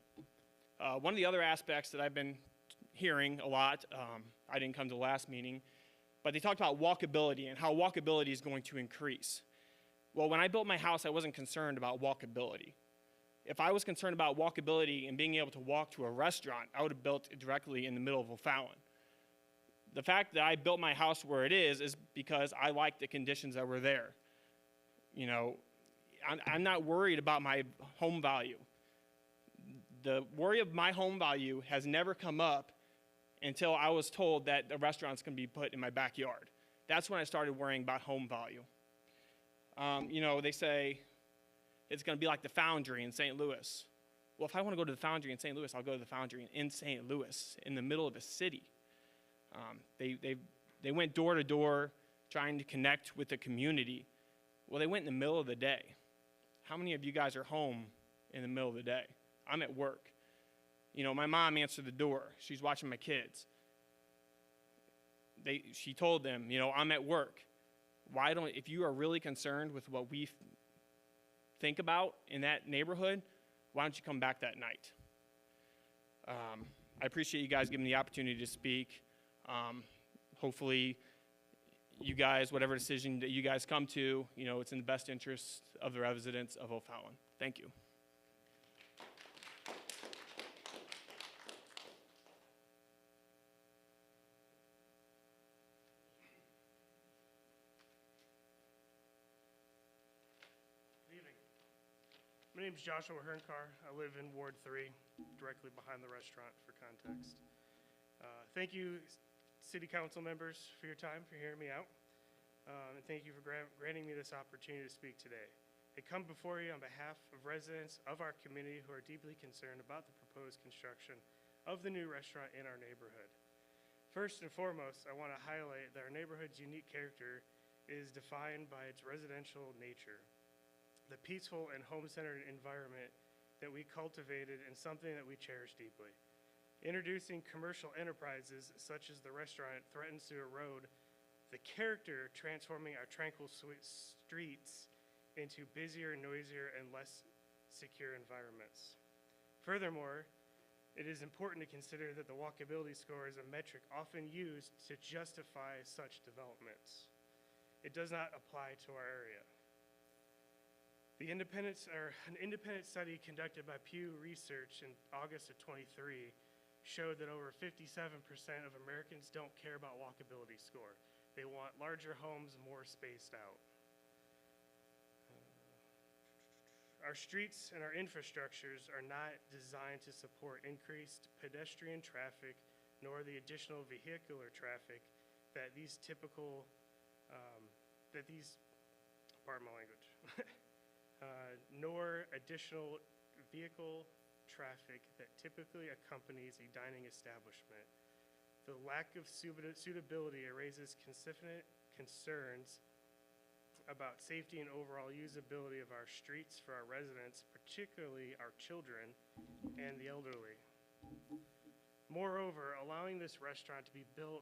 One of the other aspects that I've been hearing a lot, I didn't come to the last meeting, but they talked about walkability and how walkability is going to increase. Well, when I built my house, I wasn't concerned about walkability. If I was concerned about walkability and being able to walk to a restaurant, I would have built it directly in the middle of O'Fallon. The fact that I built my house where it is because I like the conditions that were there. You know, I'm not worried about my home value. The worry of my home value has never come up until I was told that the restaurant's going to be put in my backyard. That's when I started worrying about home value. You know, they say it's going to be like the Foundry in St. Louis. Well, if I want to go to the Foundry in St. Louis, I'll go to the Foundry in St. Louis, in the middle of a city. They went door to door trying to connect with the community. Well, they went in the middle of the day. How many of you guys are home in the middle of the day? I'm at work. You know, my mom answered the door. She's watching my kids. She told them, you know, I'm at work. If you are really concerned with what we think about in that neighborhood, why don't you come back that night? I appreciate you guys giving me the opportunity to speak. Hopefully, you guys, whatever decision that you guys come to, you know, it's in the best interest of the residents of O'Fallon. Thank you. Good evening. My name is Joshua Hernkar. I live in Ward 3, directly behind the restaurant, for context. Thank you, City Council members, for your time, for hearing me out. And thank you for granting me this opportunity to speak today. I come before you on behalf of residents of our community who are deeply concerned about the proposed construction of the new restaurant in our neighborhood. First and foremost, I want to highlight that our neighborhood's unique character is defined by its residential nature. The peaceful and home-centered environment that we cultivated and something that we cherish deeply. Introducing commercial enterprises such as the restaurant threatens to erode the character, transforming our tranquil streets into busier, noisier, and less secure environments. Furthermore, it is important to consider that the walkability score is a metric often used to justify such developments. It does not apply to our area. An independent study conducted by Pew Research in August of 23 showed that over 57% of Americans don't care about walkability score. They want larger homes, more spaced out. Our streets and our infrastructures are not designed to support increased pedestrian traffic, nor the additional vehicular traffic that these typical, pardon my language, nor additional vehicle traffic that typically accompanies a dining establishment. The lack of suitability raises concerns about safety and overall usability of our streets for our residents, particularly our children and the elderly. Moreover, allowing this restaurant to be built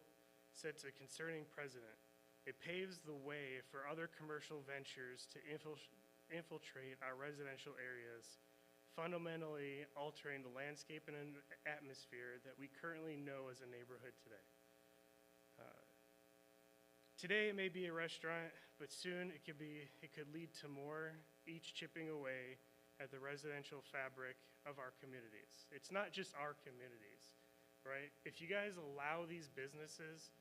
sets a concerning precedent. It paves the way for other commercial ventures to infiltrate our residential areas, fundamentally altering the landscape and atmosphere that we currently know as a neighborhood today. Today it may be a restaurant, but soon it could lead to more, each chipping away at the residential fabric of our communities. It's not just our communities, right? If you guys allow these businesses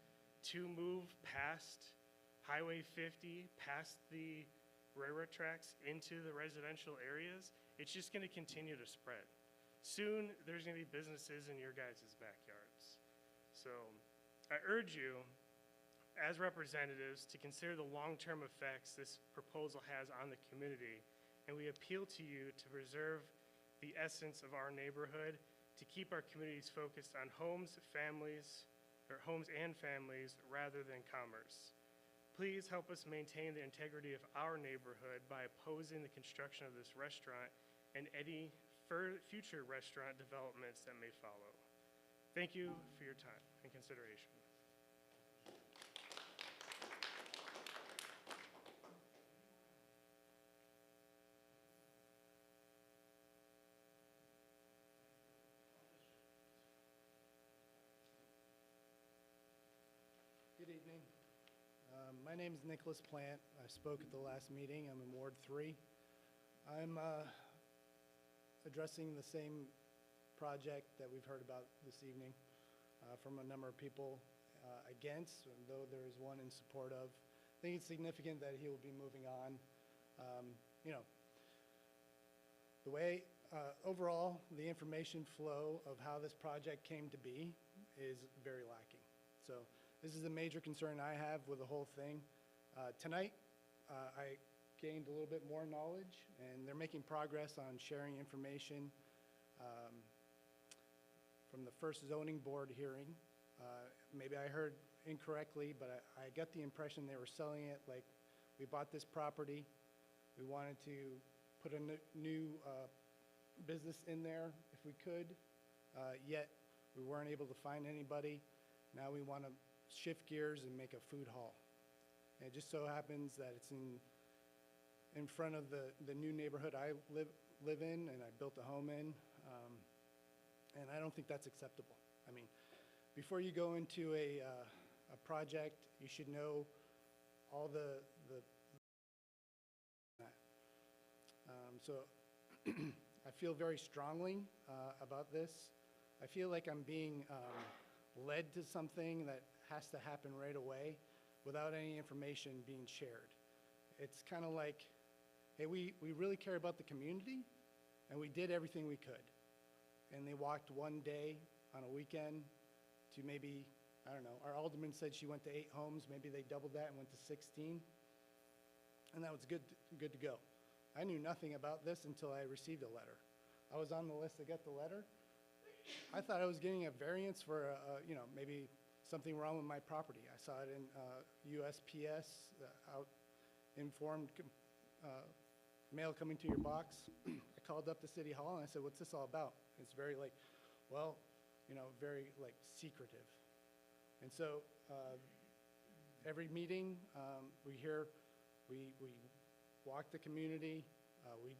to move past Highway 50, past the railroad tracks into the residential areas, it's just going to continue to spread. Soon, there's going to be businesses in your guys' backyards. So I urge you, as representatives, to consider the long-term effects this proposal has on the community, and we appeal to you to preserve the essence of our neighborhood, to keep our communities focused on homes and families rather than commerce. Please help us maintain the integrity of our neighborhood by opposing the construction of this restaurant and any future restaurant developments that may follow. Thank you for your time and consideration. Good evening. My name is Nicholas Plant. I spoke at the last meeting. I'm in Ward 3. I'm addressing the same project that we've heard about this evening from a number of people against, though there is one in support of. I think it's significant that he will be moving on. The way, overall, the information flow of how this project came to be is very lacking. So this is a major concern I have with the whole thing. Tonight, I gained a little bit more knowledge, and they're making progress on sharing information from the first zoning board hearing. Maybe I heard incorrectly, but I got the impression they were selling it like, we bought this property, we wanted to put a new business in there if we could, yet we weren't able to find anybody. Now we want to shift gears and make a food hall. And it just so happens that it's in front of the new neighborhood I live in and I built a home in, and I don't think that's acceptable. I mean, before you go into a project, you should know all the so I feel very strongly about this. I feel like I'm being led to something that has to happen right away without any information being shared. It's kind of like, hey, we really care about the community, and we did everything we could. And they walked one day on a weekend to maybe, I don't know, our alderman said she went to 8 homes, maybe they doubled that and went to 16. And that was good to go. I knew nothing about this until I received a letter. I was on the list that got the letter. I thought I was getting a variance for, maybe something wrong with my property. I saw it in USPS, out informed mail coming to your box. I called up the city hall and I said, what's this all about? It's very very secretive. And so every meeting we walk the community,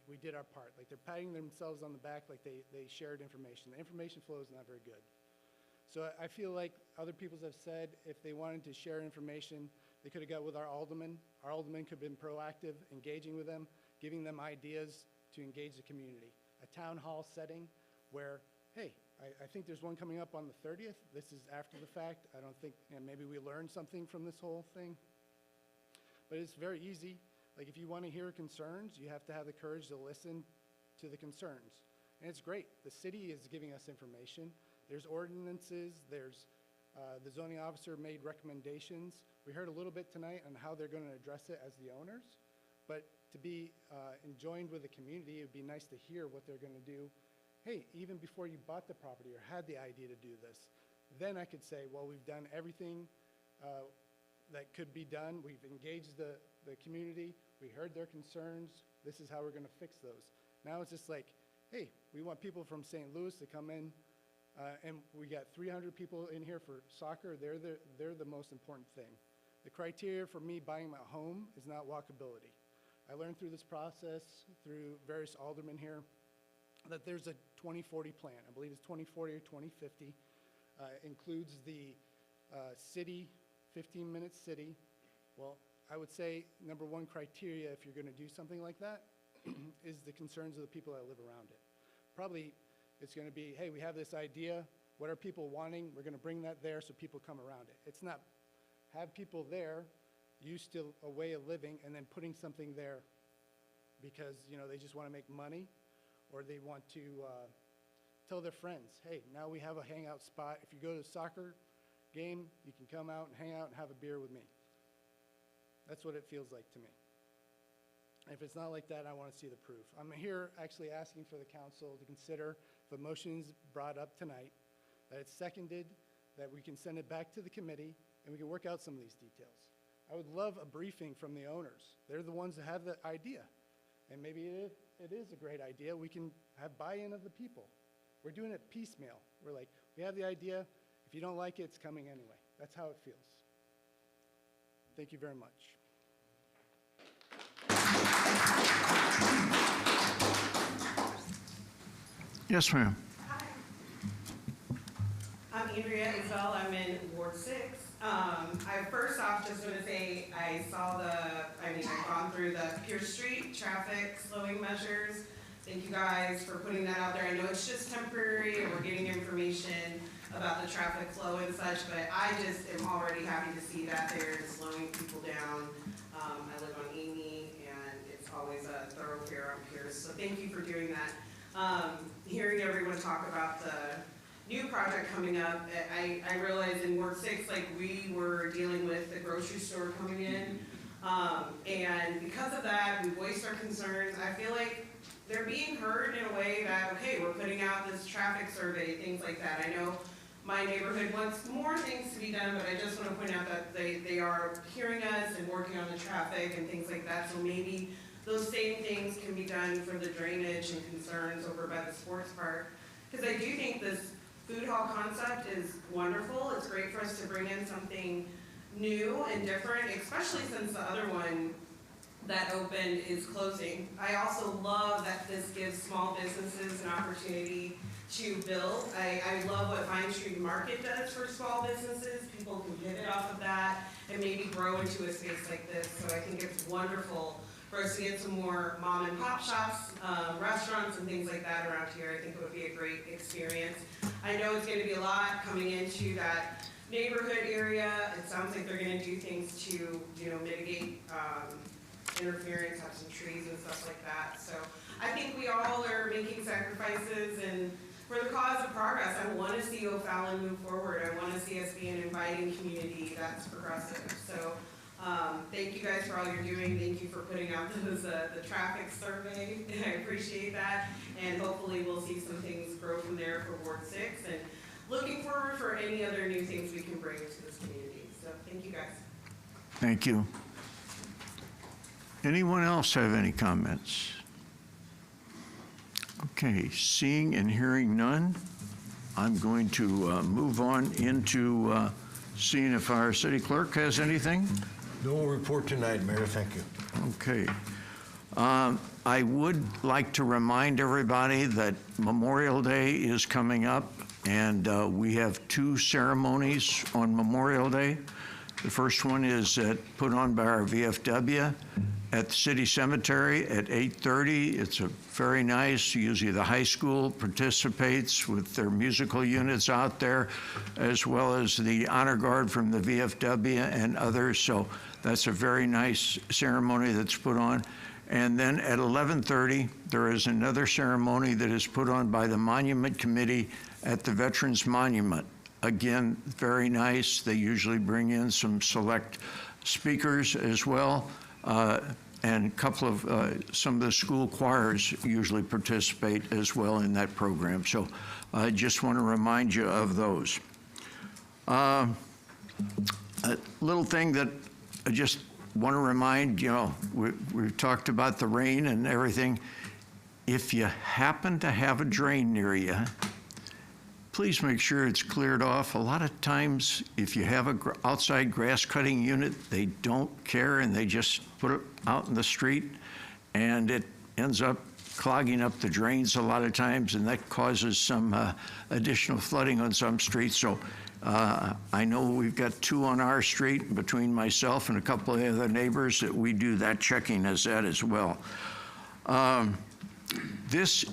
we did our part. Like, they're patting themselves on the back like they shared information. The information flow is not very good. So I feel like other people have said if they wanted to share information, they could have got with our alderman. Our alderman could have been proactive, engaging with them, giving them ideas to engage the community. A town hall setting where, hey, I think there's one coming up on the 30th. This is after the fact. I don't think, maybe we learned something from this whole thing. But it's very easy. Like, if you want to hear concerns, you have to have the courage to listen to the concerns. And it's great. The city is giving us information. There's ordinances. There's the zoning officer made recommendations. We heard a little bit tonight on how they're going to address it as the owners. But to be enjoined with the community, it would be nice to hear what they're going to do. Hey, even before you bought the property or had the idea to do this, then I could say, well, we've done everything that could be done. We've engaged the community. We heard their concerns. This is how we're going to fix those. Now it's just like, hey, we want people from St. Louis to come in, and we got 300 people in here for soccer. They're the most important thing. The criteria for me buying my home is not walkability. I learned through this process, through various aldermen here, that there's a 2040 plan. I believe it's 2040 or 2050. Includes the city, 15-minute city. Well, I would say number one criteria if you're going to do something like that is the concerns of the people that live around it. Probably it's going to be, hey, we have this idea. What are people wanting? We're going to bring that there so people come around it. It's not have people there used to a way of living and then putting something there because, they just want to make money, or they want to tell their friends, hey, now we have a hangout spot. If you go to soccer, game, you can come out and hang out and have a beer with me. That's what it feels like to me. If it's not like that, I want to see the proof. I'm here actually asking for the council to consider if a motion's brought up tonight, that it's seconded, that we can send it back to the committee, and we can work out some of these details. I would love a briefing from the owners. They're the ones that have the idea. And maybe it is a great idea. We can have buy-in of the people. We're doing it piecemeal. We're like, we have the idea. If you don't like it, it's coming anyway. That's how it feels. Thank you very much. Yes, ma'am. I'm Andrea Isbell. I'm in Ward 6. I first off just want to say I've gone through the Pierce Street traffic slowing measures. Thank you guys for putting that out there. I know it's just temporary and we're getting information about the traffic flow and such, but I just am already happy to see that there and slowing people down. I live on Amy and it's always a thoroughfare on Pierce, so thank you for doing that. Hearing everyone talk about the new project coming up, I realized in Ward 6, like, we were dealing with the grocery store coming in, and because of that, we voiced our concerns. I feel like they're being heard in a way that, okay, we're putting out this traffic survey, things like that. I know my neighborhood wants more things to be done, but I just want to point out that they are hearing us and working on the traffic and things like that, so maybe those same things can be done for the drainage and concerns over by the sports park, because I do think this food hall concept is wonderful. It's great for us to bring in something new and different, especially since the other one that opened is closing. I also love that this gives small businesses an opportunity to build. I love what Vine Street Market does for small businesses. People can pivot off of that and maybe grow into a space like this. So I think it's wonderful for us to get some more mom and pop shops, restaurants and things like that around here. I think it would be a great experience. I know it's going to be a lot coming into that neighborhood area. It sounds like they're going to do things to, mitigate interference, have some trees and stuff like that. So I think we all are making sacrifices, and for the cause of progress, I want to see O'Fallon move forward. I want to see us be an inviting community that's progressive. So thank you guys for all you're doing. Thank you for putting out the traffic survey. I appreciate that. And hopefully we'll see some things grow from there for Ward 6. And looking forward for any other new things we can bring to this community. So thank you guys. Thank you. Anyone else have any comments? Okay, seeing and hearing none, I'm going to move on into seeing if our city clerk has anything. No report tonight, Mayor. Thank you. Okay. I would like to remind everybody that Memorial Day is coming up, and we have two ceremonies on Memorial Day. The first one is put on by our VFW at the City Cemetery at 8:30. It's a very nice, usually the high school participates with their musical units out there, as well as the honor guard from the VFW and others. So that's a very nice ceremony that's put on. And then at 11:30, there is another ceremony that is put on by the Monument Committee at the Veterans Monument. Again, very nice. They usually bring in some select speakers as well. And a couple of, some of the school choirs usually participate as well in that program. So I just want to remind you of those. A little thing that I just want to remind, we've talked about the rain and everything. If you happen to have a drain near you, please make sure it's cleared off. A lot of times, if you have an outside grass cutting unit, they don't care and they just put it out in the street, and it ends up clogging up the drains a lot of times, and that causes some additional flooding on some streets. So I know we've got two on our street, between myself and a couple of other neighbors, that we do that checking as well. This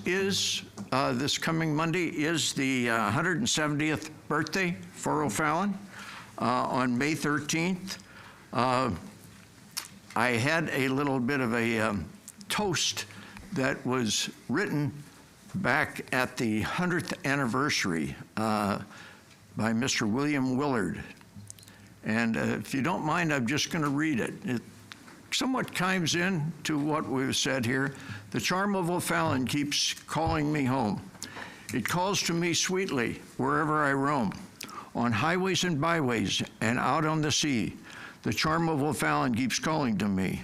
coming Monday is the 170th birthday for O'Fallon on May 13th. I had a little bit of a toast that was written back at the 100th anniversary. by Mr. William Willard. And if you don't mind, I'm just going to read it. It somewhat chimes in to what we've said here. The charm of O'Fallon keeps calling me home. It calls to me sweetly wherever I roam, on highways and byways and out on the sea. The charm of O'Fallon keeps calling to me.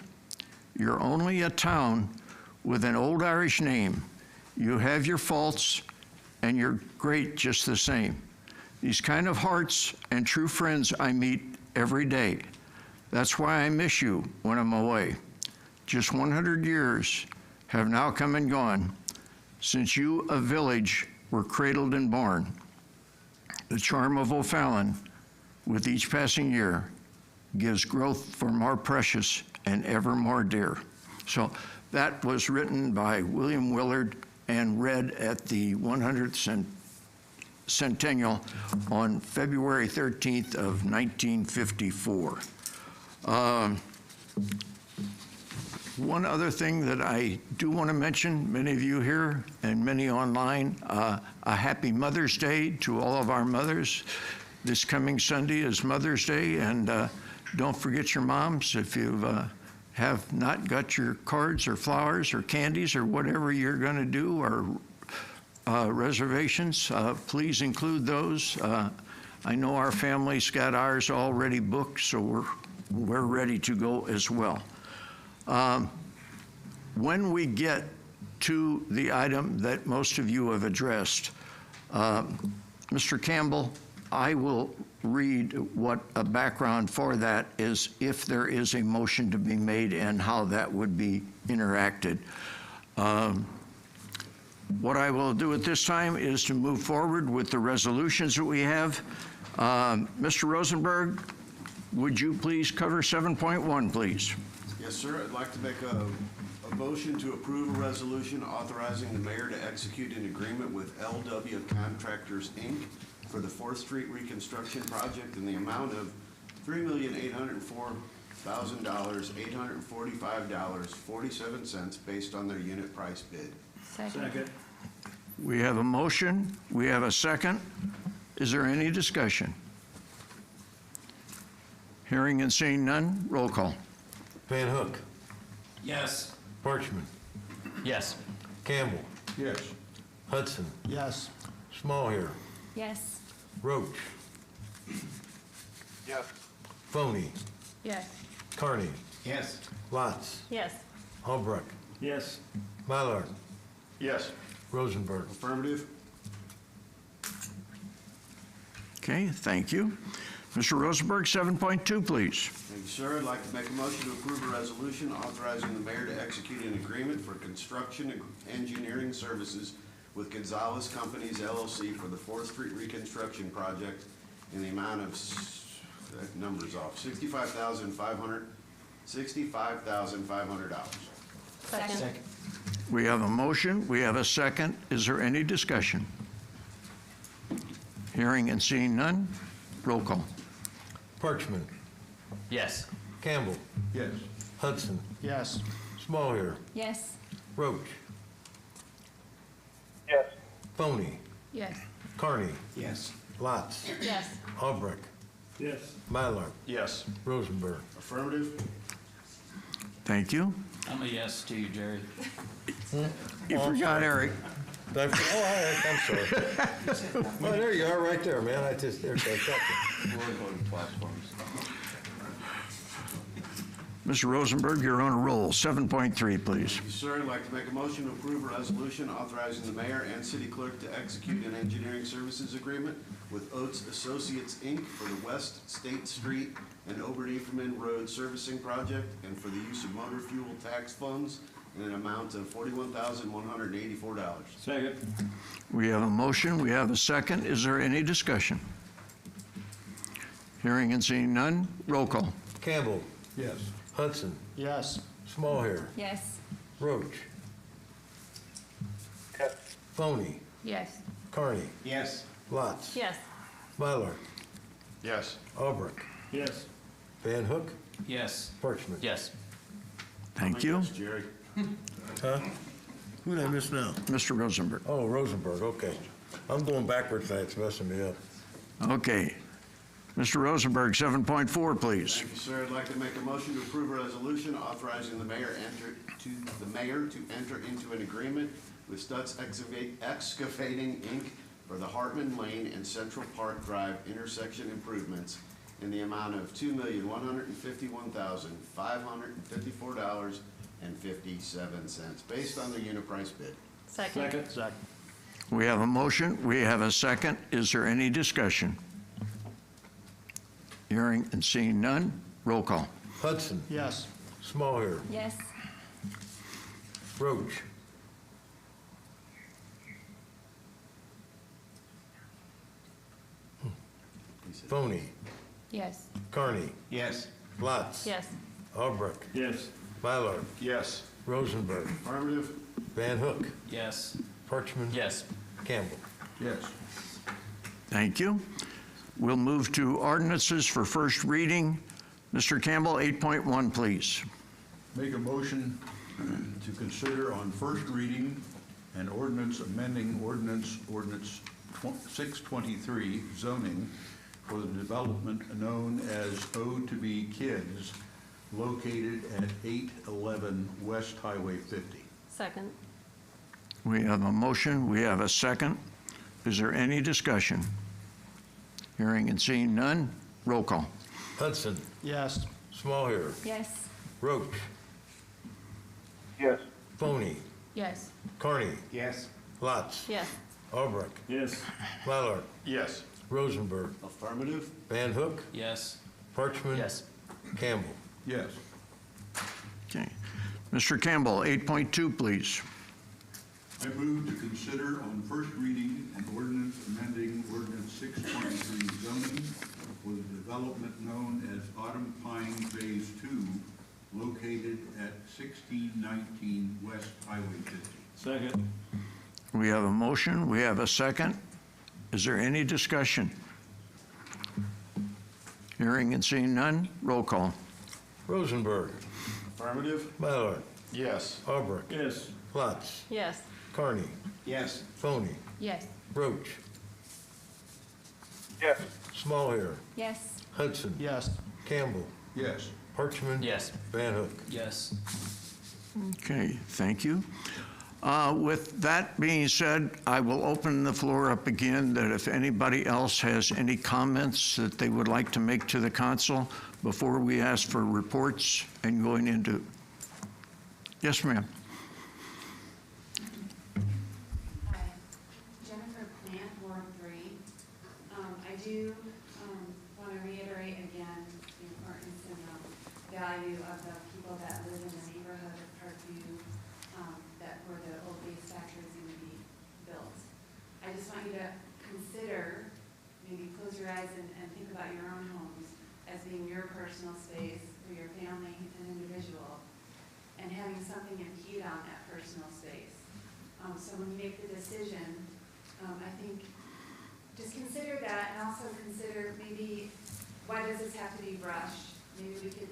You're only a town with an old Irish name. You have your faults, and you're great just the same. These kind of hearts and true friends I meet every day. That's why I miss you when I'm away. Just 100 years have now come and gone since you, a village, were cradled and born. The charm of O'Fallon, with each passing year, gives growth for more precious and ever more dear. So that was written by William Willard and read at the 100th centennial on February 13th of 1954. One other thing that I do want to mention, many of you here and many online, a happy Mother's Day to all of our mothers. This coming Sunday is Mother's Day, and don't forget your moms. If you have not got your cards or flowers or candies or whatever you're going to do, or reservations, please include those. I know our family's got ours already booked, so we're ready to go as well. When we get to the item that most of you have addressed, Mr. Campbell, I will read what a background for that is, if there is a motion to be made, and how that would be interacted. What I will do at this time is to move forward with the resolutions that we have. Mr. Rosenberg, would you please cover 7.1, please? Yes, sir. I'd like to make a motion to approve a resolution authorizing the mayor to execute an agreement with LW Contractors, Inc. for the 4th Street reconstruction project in the amount of $3,804,845.47 based on their unit price bid. Second. We have a motion. We have a second. Is there any discussion? Hearing and seeing none, roll call. Van Hook. Yes. Parchman. Yes. Campbell. Yes. Hudson. Yes. Smallhair. Yes. Roach. Yes. Phony. Yes. Carney. Yes. Lotz. Yes. Albrecht. Yes. Mallard. Yes. Rosenberg. Affirmative. Okay, thank you. Mr. Rosenberg, 7.2, please. Thank you, sir. I'd like to make a motion to approve a resolution authorizing the mayor to execute an agreement for construction and engineering services with Gonzalez Companies LLC for the 4th Street reconstruction project in the amount of, that number's off, $65,500. Second. We have a motion. We have a second. Is there any discussion? Hearing and seeing none, roll call. Parchman. Yes. Campbell. Yes. Hudson. Yes. Smallhair. Yes. Roach. Yes. Phony. Yes. Carney. Yes. Lotz. Yes. Albrecht. Yes. Mallard. Yes. Rosenberg. Affirmative. Thank you. I'm a yes to you, Jerry. You forgot Eric. Oh, all right, I'm sorry. Oh, there you are, right there, man. I just, there's that second. Mr. Rosenberg, you're on a roll. 7.3, please. Thank you, sir. I'd like to make a motion to approve a resolution authorizing the mayor and city clerk to execute an engineering services agreement with Oates Associates, Inc. for the West State Street and Ober-Eferman Road servicing project and for the use of motor fuel tax funds in an amount of $41,184. Second. We have a motion. We have a second. Is there any discussion? Hearing and seeing none, roll call. Campbell. Yes. Hudson. Yes. Smallhair. Yes. Roach. Yes. Phony. Yes. Carney. Yes. Lotz. Yes. Mallard. Yes. Albrecht. Yes. Van Hook. Yes. Parchman. Yes. Thank you. Yes, Jerry. Huh? Who did I miss now? Mr. Rosenberg. Oh, Rosenberg, okay. I'm going backwards tonight, it's messing me up. Okay. Mr. Rosenberg, 7.4, please. Thank you, sir. I'd like to make a motion to approve a resolution authorizing the mayor to enter into an agreement with Stutz Excavating, Inc. for the Hartman Lane and Central Park Drive intersection improvements in the amount of $2,151,554.57, based on the unit price bid. Second. We have a motion, we have a second. Is there any discussion? Hearing and seeing none, roll call. Hudson. Yes. Smallhair. Yes. Roach. Phony. Yes. Carney. Yes. Lutz. Yes. Albrecht. Yes. Mylard. Yes. Rosenberg. Affirmative. Van Hook. Yes. Parchman. Yes. Campbell. Yes. Thank you. We'll move to ordinances for first reading. Mr. Campbell, 8.1, please. Make a motion to consider on first reading an ordinance amending ordinance 623 zoning for the development known as O to Be Kids located at 811 West Highway 50. Second. We have a motion, we have a second. Is there any discussion? Hearing and seeing none, roll call. Hudson. Yes. Smallhair. Yes. Roach. Yes. Phony. Yes. Carney. Yes. Lutz. Yes. Albrecht. Yes. Mylard. Yes. Rosenberg. Affirmative. Van Hook. Yes. Parchman. Yes. Campbell. Yes. Okay. Mr. Campbell, 8.2, please. I move to consider on first reading an ordinance amending ordinance 623 zoning for the development known as Autumn Pine Phase 2 located at 1619 West Highway 50. Second. We have a motion, we have a second. Is there any discussion? Hearing and seeing none, roll call. Rosenberg. Affirmative. Mylard. Yes. Albrecht. Yes. Lutz. Yes. Carney. Yes. Phony. Yes. Roach. Yes. Smallhair. Yes. Hudson. Yes. Campbell. Yes. Parchman. Yes. Van Hook. Yes. Okay, thank you. With that being said, I will open the floor up again, that if anybody else has any comments that they would like to make to the council before we ask for reports and going into. Yes, ma'am. Hi, Jennifer Plant, Ward 3. I do want to reiterate again the importance and the value of the people that live in the neighborhood of Parkview, where the old base factory is going to be built. I just want you to consider, maybe close your eyes and think about your own homes as being your personal space for your family and individual, and having something impede on that personal space. So when you make the decision, I think just consider that, and also consider maybe, why does this have to be rushed? Maybe we could,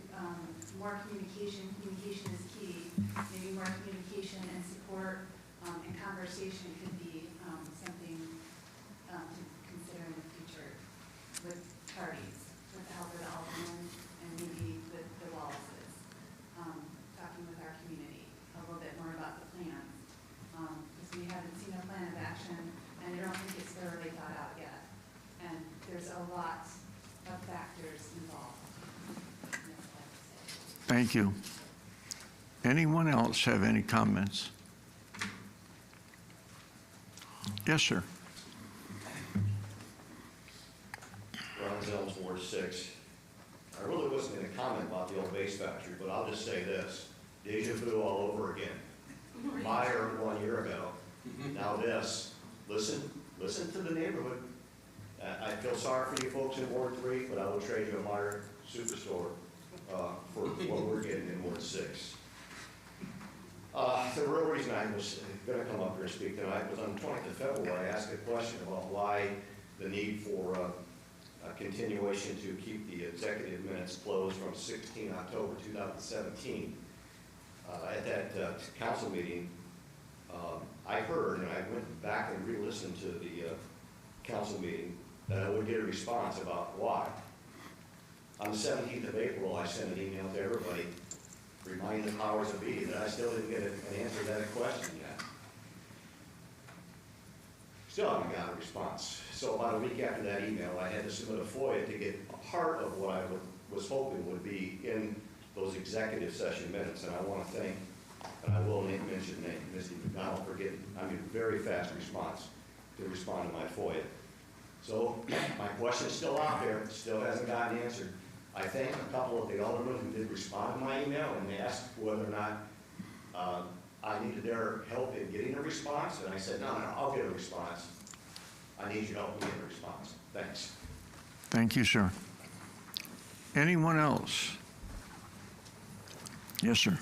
more communication is key. Maybe more communication and support and conversation could be something to consider in the future with parties, with the help of the alderman and maybe with the Wallaces. Talking with our community a little bit more about the plans. Because we haven't seen a plan of action, and I don't think it's thoroughly thought out yet. And there's a lot of factors involved. Thank you. Anyone else have any comments? Yes, sir. Ron Zell's Ward 6. I really wasn't going to comment about the old base factory, but I'll just say this. Deja vu all over again. Fire 1 year ago. Now this. Listen to the neighborhood. I feel sorry for you folks in Ward 3, but I will trade you a Meyer Superstore for what we're getting in Ward 6. The real reason I was going to come up here and speak tonight was on the 20th of February. I asked a question about why the need for a continuation to keep the executive minutes closed from 16 October 2017. At that council meeting, I heard, and I went back and re-listened to the council meeting, that I would get a response about why. On the 17th of April, I sent an email to everybody reminding the powers that be that I still didn't get an answer to that question yet. Still haven't got a response. So about a week after that email, I had to submit a FOIA to get a part of what I was hoping would be in those executive session minutes. And I want to thank, and I will mention name, Misty McDonald for getting, very fast response to respond to my FOIA. So my question is still out there, still hasn't gotten answered. I thank a couple of the aldermen who did respond to my email and they asked whether or not I needed their help in getting a response. And I said, no, I'll get a response. I need your help in getting a response. Thanks. Thank you, sir. Anyone else? Yes, sir.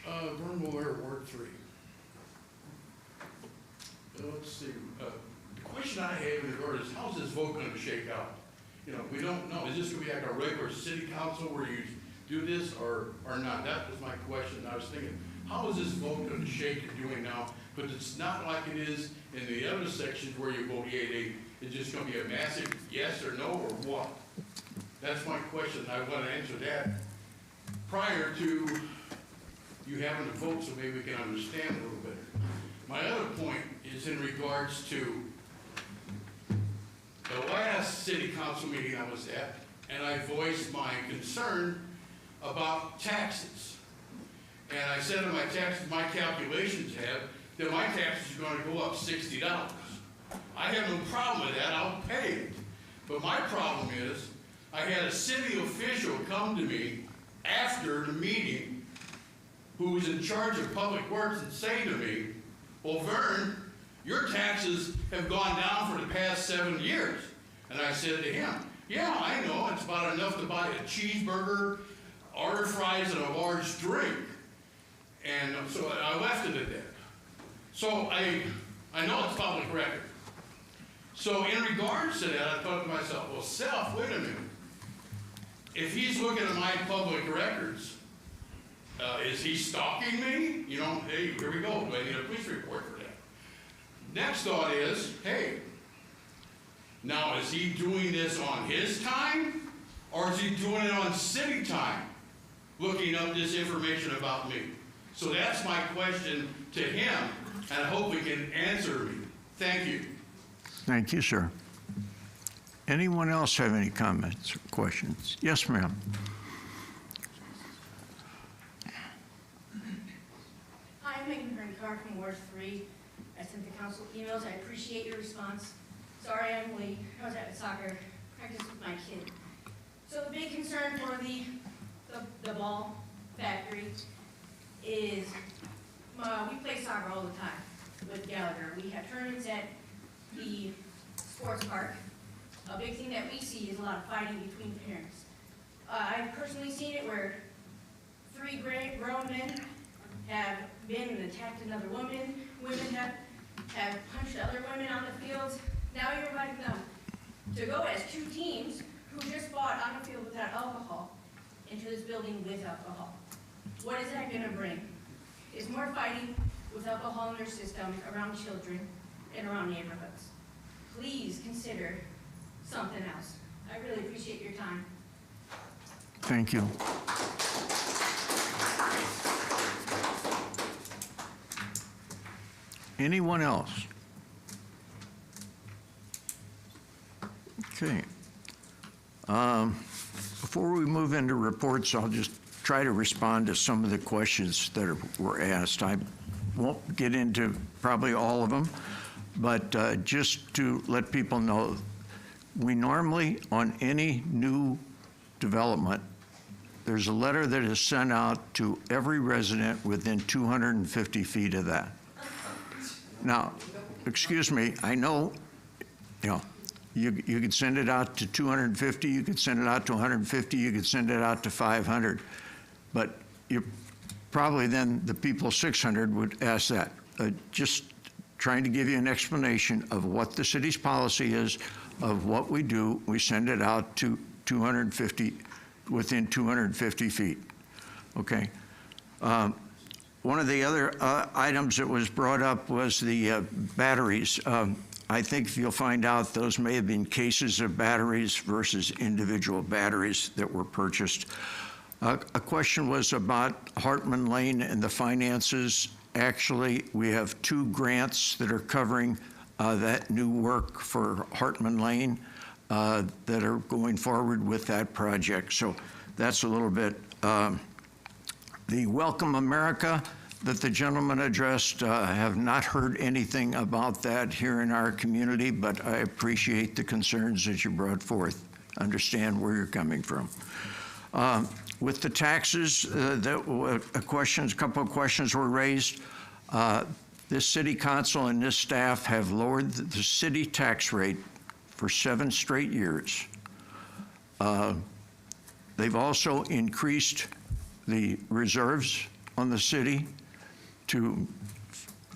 Vern Moore, Ward 3. Let's see. The question I have in regard is, how's this vote going to shake out? You know, we don't know. Is this going to be like a regular city council where you do this or not? That was my question. I was thinking, how is this vote going to shake you're doing now? But it's not like it is in the other sections where you vote yea, it's just going to be a massive yes or no or what? That's my question. I want to answer that prior to you having to vote so maybe we can understand a little better. My other point is in regards to the last city council meeting I was at, and I voiced my concern about taxes. And I said in my calculations have that my taxes are going to go up $60. I have no problem with that, I'll pay it. But my problem is, I had a city official come to me after the meeting who was in charge of public works and say to me, well, Vern, your taxes have gone down for the past 7 years. And I said to him, yeah, I know, it's about enough to buy a cheeseburger, order fries, and a large drink. And so I left it at that. So I know it's public record. So in regards to that, I thought to myself, well, Seth, wait a minute. If he's looking at my public records, is he stalking me? You know, hey, here we go. Do I need a police report for that? Next thought is, hey, now is he doing this on his time? Or is he doing it on city time? Looking up this information about me. So that's my question to him, and I hope he can answer me. Thank you. Thank you, sir. Anyone else have any comments or questions? Yes, ma'am. Hi, I'm Megan Carr from Ward 3. I sent the council emails. I appreciate your response. Sorry I'm late. I was at soccer practice with my kid. So the big concern for the ball factory is we play soccer all the time with Gallagher. We have tournaments at the sports park. A big thing that we see is a lot of fighting between parents. I've personally seen it where 3 grown men have been and attacked another woman. Women have punched other women on the field. Now you're inviting them to go as 2 teams who just fought on the field without alcohol into this building with alcohol. What is that going to bring? It's more fighting with alcohol in their system around children and around neighborhoods. Please consider something else. I really appreciate your time. Thank you. Anyone else? Okay. Before we move into reports, I'll just try to respond to some of the questions that were asked. I won't get into probably all of them, but just to let people know, we normally, on any new development, there's a letter that is sent out to every resident within 250 feet of that. Now, excuse me, I know, you could send it out to 250, you could send it out to 150, you could send it out to 500, but you probably then the people 600 would ask that. Just trying to give you an explanation of what the city's policy is, of what we do. We send it out to 250, within 250 feet, okay? one of the other items that was brought up was the batteries. I think you'll find out those may have been cases of batteries versus individual batteries that were purchased. A question was about Hartman Lane and the finances. Actually, we have 2 grants that are covering that new work for Hartman Lane that are going forward with that project. So that's a little bit. The Welcome America that the gentleman addressed, have not heard anything about that here in our community, but I appreciate the concerns that you brought forth. Understand where you're coming from. With the taxes, a couple of questions were raised. This city council and this staff have lowered the city tax rate for 7 straight years. They've also increased the reserves on the city to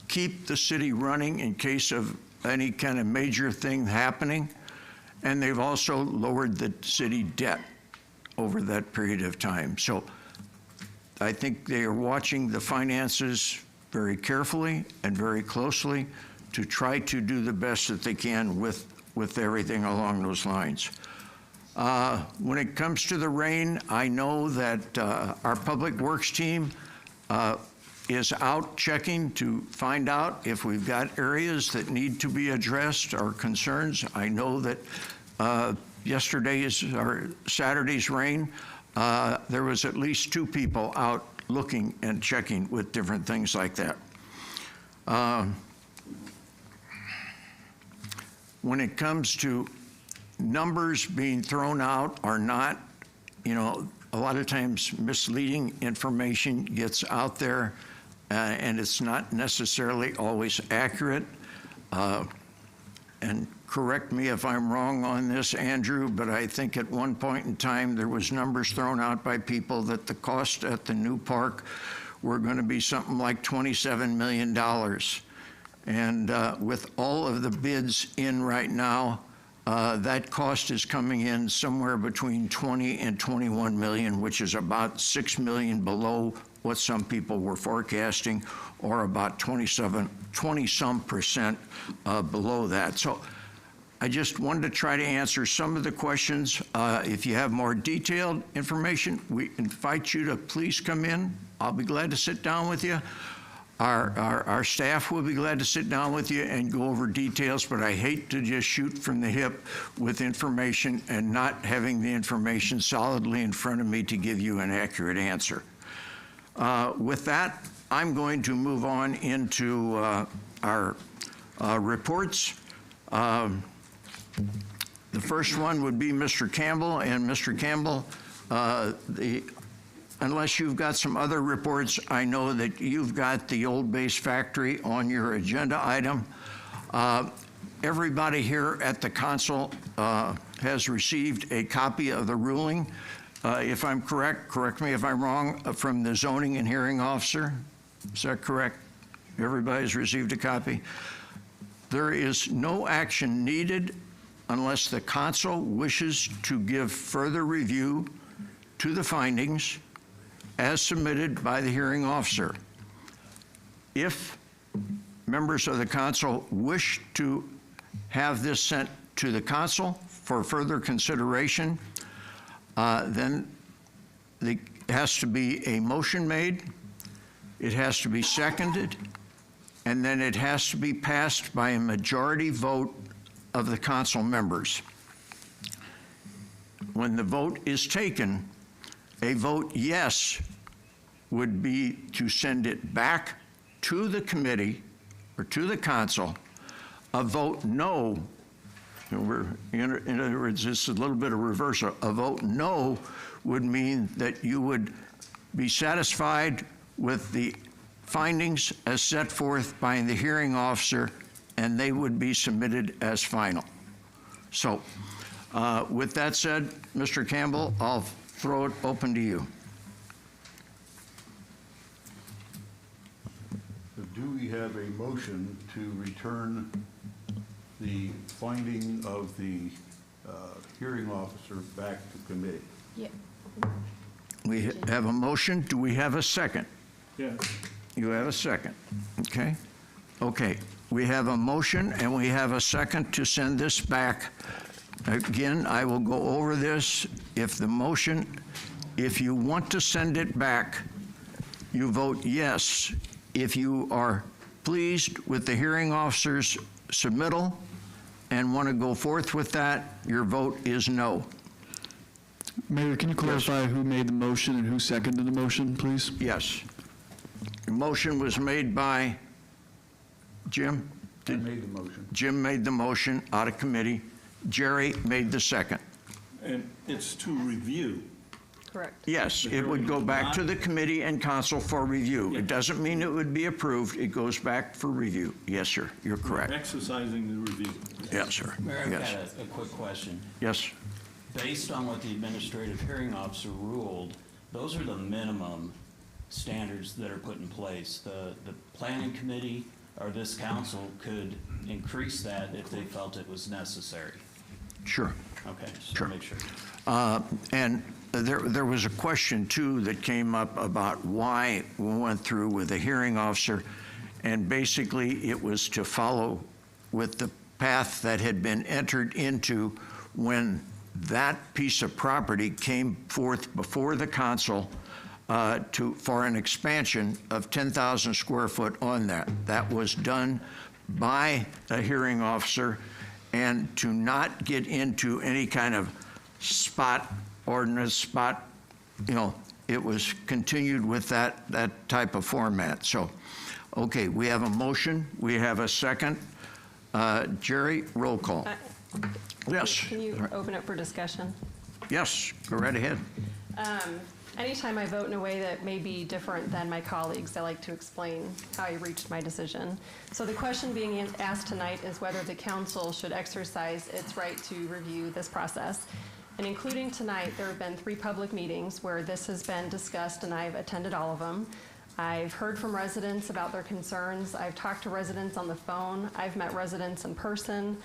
keep the city running in case of any kind of major thing happening. And they've also lowered the city debt over that period of time. So I think they are watching the finances very carefully and very closely to try to do the best that they can with everything along those lines. When it comes to the rain, I know that our Public Works team is out checking to find out if we've got areas that need to be addressed or concerns. I know that yesterday's or Saturday's rain, there was at least 2 people out looking and checking with different things like that. When it comes to numbers being thrown out or not, you know, a lot of times misleading information gets out there and it's not necessarily always accurate. And correct me if I'm wrong on this, Andrew, but I think at one point in time there was numbers thrown out by people that the cost at the new park were going to be something like $27 million. And with all of the bids in right now, that cost is coming in somewhere between 20 and 21 million, which is about 6 million below what some people were forecasting, or about 20-some% below that. So I just wanted to try to answer some of the questions. If you have more detailed information, we invite you to please come in. I'll be glad to sit down with you. Our staff will be glad to sit down with you and go over details, but I hate to just shoot from the hip with information and not having the information solidly in front of me to give you an accurate answer. With that, I'm going to move on into our reports. The first one would be Mr. Campbell, and Mr. Campbell, unless you've got some other reports, I know that you've got the Old Base Factory on your agenda item. Everybody here at the council has received a copy of the ruling. If I'm correct me if I'm wrong, from the zoning and hearing officer. Is that correct? Everybody's received a copy. There is no action needed unless the council wishes to give further review to the findings as submitted by the hearing officer. If members of the council wish to have this sent to the council for further consideration, then there has to be a motion made, it has to be seconded, and then it has to be passed by a majority vote of the council members. When the vote is taken, a vote yes would be to send it back to the committee or to the council. A vote no, in other words, it's a little bit of reversal. A vote no would mean that you would be satisfied with the findings as set forth by the hearing officer, and they would be submitted as final. So with that said, Mr. Campbell, I'll throw it open to you. Do we have a motion to return the finding of the hearing officer back to committee? Yeah. We have a motion. Do we have a second? Yeah. You have a second, okay? Okay, we have a motion and we have a second to send this back. Again, I will go over this. If the motion, if you want to send it back, you vote yes. If you are pleased with the hearing officer's submittal and want to go forth with that, your vote is no. Mayor, can you clarify who made the motion and who seconded the motion, please? Yes. The motion was made by Jim? I made the motion. Jim made the motion out of committee. Jerry made the second. And it's to review. Correct. Yes, it would go back to the committee and council for review. It doesn't mean it would be approved. It goes back for review. Yes, sir, you're correct. Exercising the review. Yes, sir. Mayor, I've Yes. got a quick question. Yes. Based on what the administrative hearing officer ruled, those are the minimum standards that are put in place. The planning committee or this council could increase that if they felt it was necessary. Sure. Okay, so Sure. make sure. And there was a question, too, that came up about why we went through with the hearing officer, and basically it was to follow with the path that had been entered into when that piece of property came forth before the council for an expansion of 10,000 square foot on that. That was done by a hearing officer, and to not get into any kind of spot ordinance, it was continued with that type of format. So, okay, we have a motion, we have a second. Jerry, roll call. Yes. Can you open up for discussion? Yes, go right ahead. Anytime I vote in a way that may be different than my colleagues, I like to explain how I reached my decision. So the question being asked tonight is whether the council should exercise its right to review this process. And including tonight, there have been 3 public meetings where this has been discussed, and I've attended all of them. I've heard from residents about their concerns. I've talked to residents on the phone. I've met residents in person.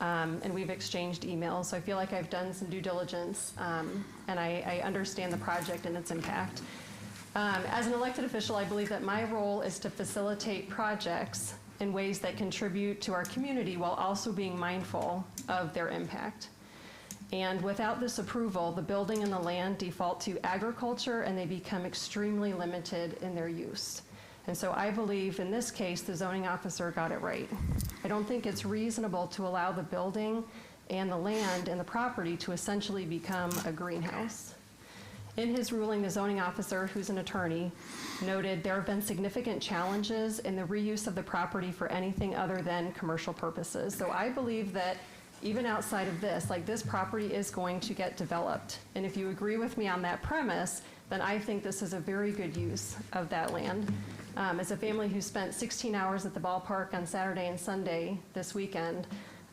And we've exchanged emails. So I feel like I've done some due diligence, and I understand the project and its impact. As an elected official, I believe that my role is to facilitate projects in ways that contribute to our community while also being mindful of their impact. And without this approval, the building and the land default to agriculture, and they become extremely limited in their use. And so I believe in this case, the zoning officer got it right. I don't think it's reasonable to allow the building and the land and the property to essentially become a greenhouse. In his ruling, the zoning officer, who's an attorney, noted there have been significant challenges in the reuse of the property for anything other than commercial purposes. So I believe that even outside of this, like this property is going to get developed. And if you agree with me on that premise, then I think this is a very good use of that land. As a family who spent 16 hours at the ballpark on Saturday and Sunday this weekend,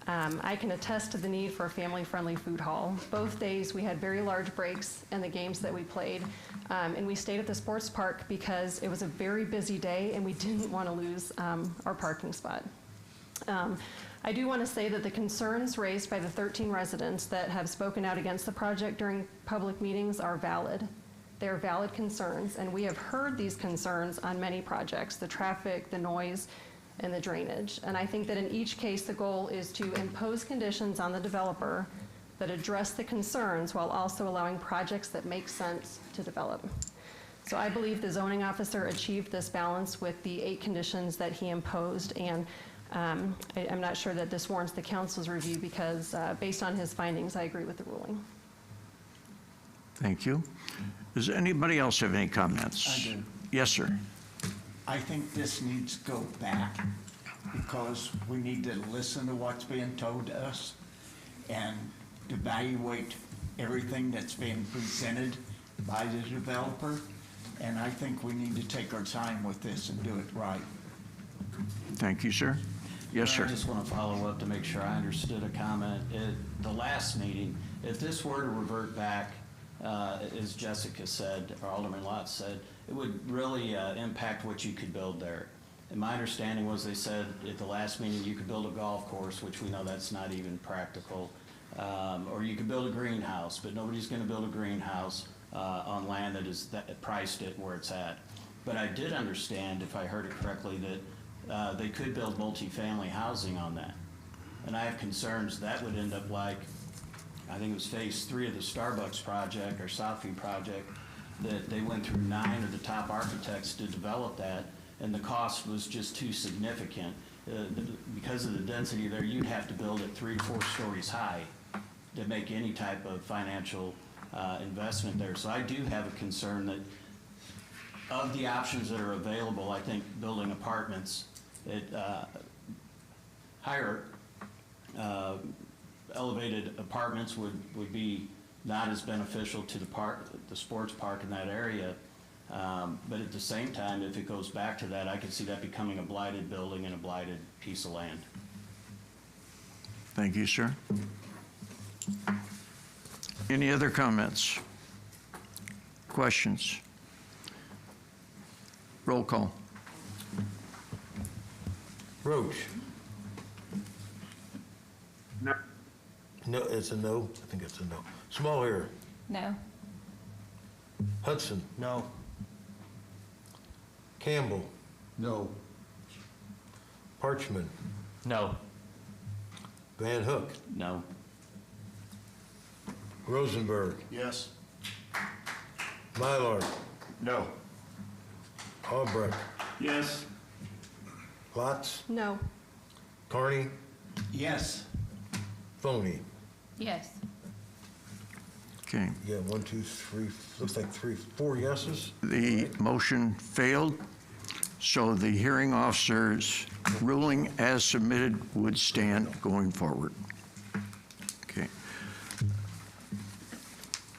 I can attest to the need for a family-friendly food hall. Both days we had very large breaks in the games that we played, and we stayed at the sports park because it was a very busy day and we didn't want to lose our parking spot. I do want to say that the concerns raised by the 13 residents that have spoken out against the project during public meetings are valid. They're valid concerns, and we have heard these concerns on many projects, the traffic, the noise, and the drainage. And I think that in each case, the goal is to impose conditions on the developer that address the concerns while also allowing projects that make sense to develop. So I believe the zoning officer achieved this balance with the 8 conditions that he imposed, and I'm not sure that this warrants the council's review because based on his findings, I agree with the ruling. Thank you. Does anybody else have any comments? I do. Yes, sir. I think this needs to go back because we need to listen to what's being told to us and evaluate everything that's being presented by the developer. And I think we need to take our time with this and do it right. Thank you, sir. Yes, sir. I just want to follow up to make sure I understood a comment. At the last meeting, if this were to revert back, as Jessica said, or Alderman Lott said, it would really impact what you could build there. And my understanding was they said at the last meeting you could build a golf course, which we know that's not even practical, or you could build a greenhouse, but nobody's going to build a greenhouse on land that is priced at where it's at. But I did understand, if I heard it correctly, that they could build multifamily housing on that. And I have concerns that would end up like, I think it was phase 3 of the Starbucks project or Southview project, that they went through 9 of the top architects to develop that, and the cost was just too significant. Because of the density there, you'd have to build it 3 to 4 stories high to make any type of financial investment there. So I do have a concern that of the options that are available, I think building apartments at higher elevated apartments would be not as beneficial to the sports park in that area. But at the same time, if it goes back to that, I could see that becoming a blighted building and a blighted piece of land. Thank you, sir. Any other comments? Questions? Roll call. Roach. No. No, it's a no. I think it's a no. Small Hair. No. Hudson. No. Campbell. No. Parchman. No. Van Hook. No. Rosenberg. Yes. Mylard. No. Albrecht. Yes. Lotz. No. Carney. Yes. Phony. Yes. Okay. Yeah, 1, 2, 3, looks like 4 yeses. The motion failed, so the hearing officer's ruling as submitted would stand going forward. Okay.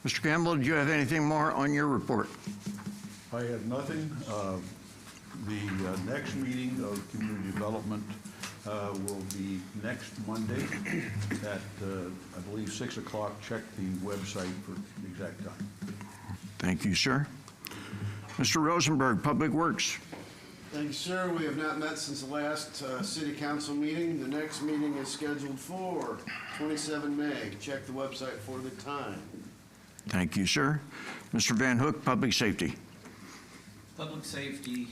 Mr. Campbell, do you have anything more on your report? I have nothing. The next meeting of community development will be next Monday at, I believe, 6 o'clock. Check the website for the exact time. Thank you, sir. Mr. Rosenberg, Public Works. Thank you, sir. We have not met since the last city council meeting. The next meeting is scheduled for 27 May. Check the website for the time. Thank you, sir. Mr. Van Hook, Public Safety. Public safety,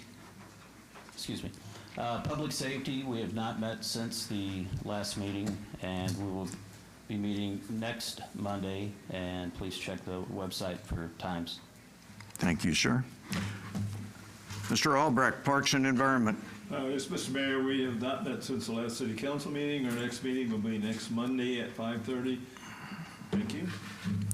excuse me. Public safety, we have not met since the last meeting, and we will be meeting next Monday, and please check the website for times. Thank you, sir. Mr. Albrecht, Parks and Environment. Yes, Mr. Mayor, we have not met since the last city council meeting. Our next meeting will be next Monday at 5:30. Thank you.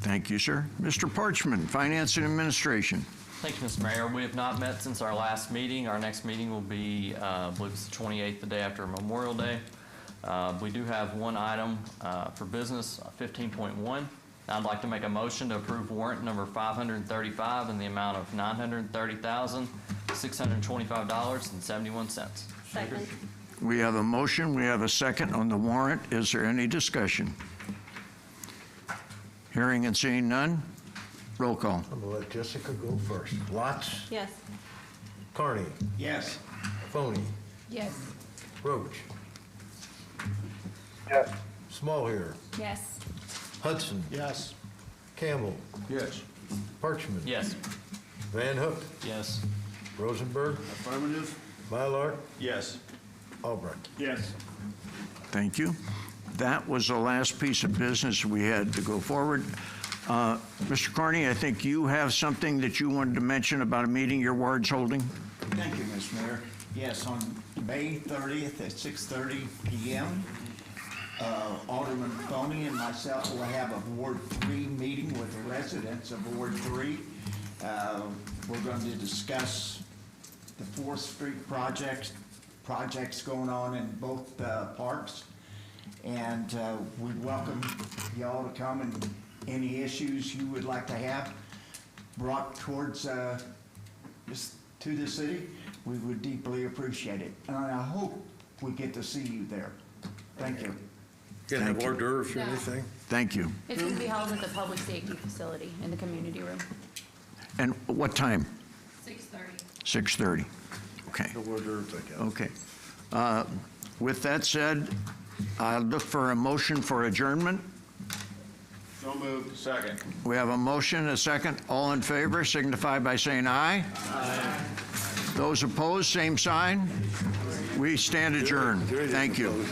Thank you, sir. Mr. Parchman, Finance and Administration. Thank you, Mr. Mayor. We have not met since our last meeting. Our next meeting will be, I believe it's the 28th, the day after Memorial Day. We do have one item for business, 15.1. I'd like to make a motion to approve warrant number 535 in the amount of $930,625.71. Second. We have a motion, we have a second on the warrant. Is there any discussion? Hearing and seeing none, roll call. I'm gonna let Jessica go first. Lotz. Yes. Carney. Yes. Phony. Yes. Roach. Yes. Small Hair. Yes. Hudson. Yes. Campbell. Yes. Parchman. Yes. Van Hook. Yes. Rosenberg. Affirmative. Mylard. Yes. Albrecht. Yes. Thank you. That was the last piece of business we had to go forward. Mr. Carney, I think you have something that you wanted to mention about a meeting your ward's holding? Thank you, Mr. Mayor. Yes, on May 30th at 6:30 p.m., Alderman Phony and myself will have a Ward 3 meeting with the residents of Ward 3. We're going to discuss the 4th Street projects going on in both parks. And we welcome y'all to come, and any issues you would like to have brought towards to the city, we would deeply appreciate it. And I hope we get to see you there. Thank you. Can I have hors d'oeuvres or No. anything? Thank you. It's going to be held at the public safety facility in the community room. And what time? 6:30. 6:30. Okay. No hors d'oeuvres, I guess. Okay. With that said, I'll look for a motion for adjournment. So moved. Second. We have a motion, a second. All in favor signify by saying aye. Aye. Those opposed, same sign. We stand adjourned. Thank you.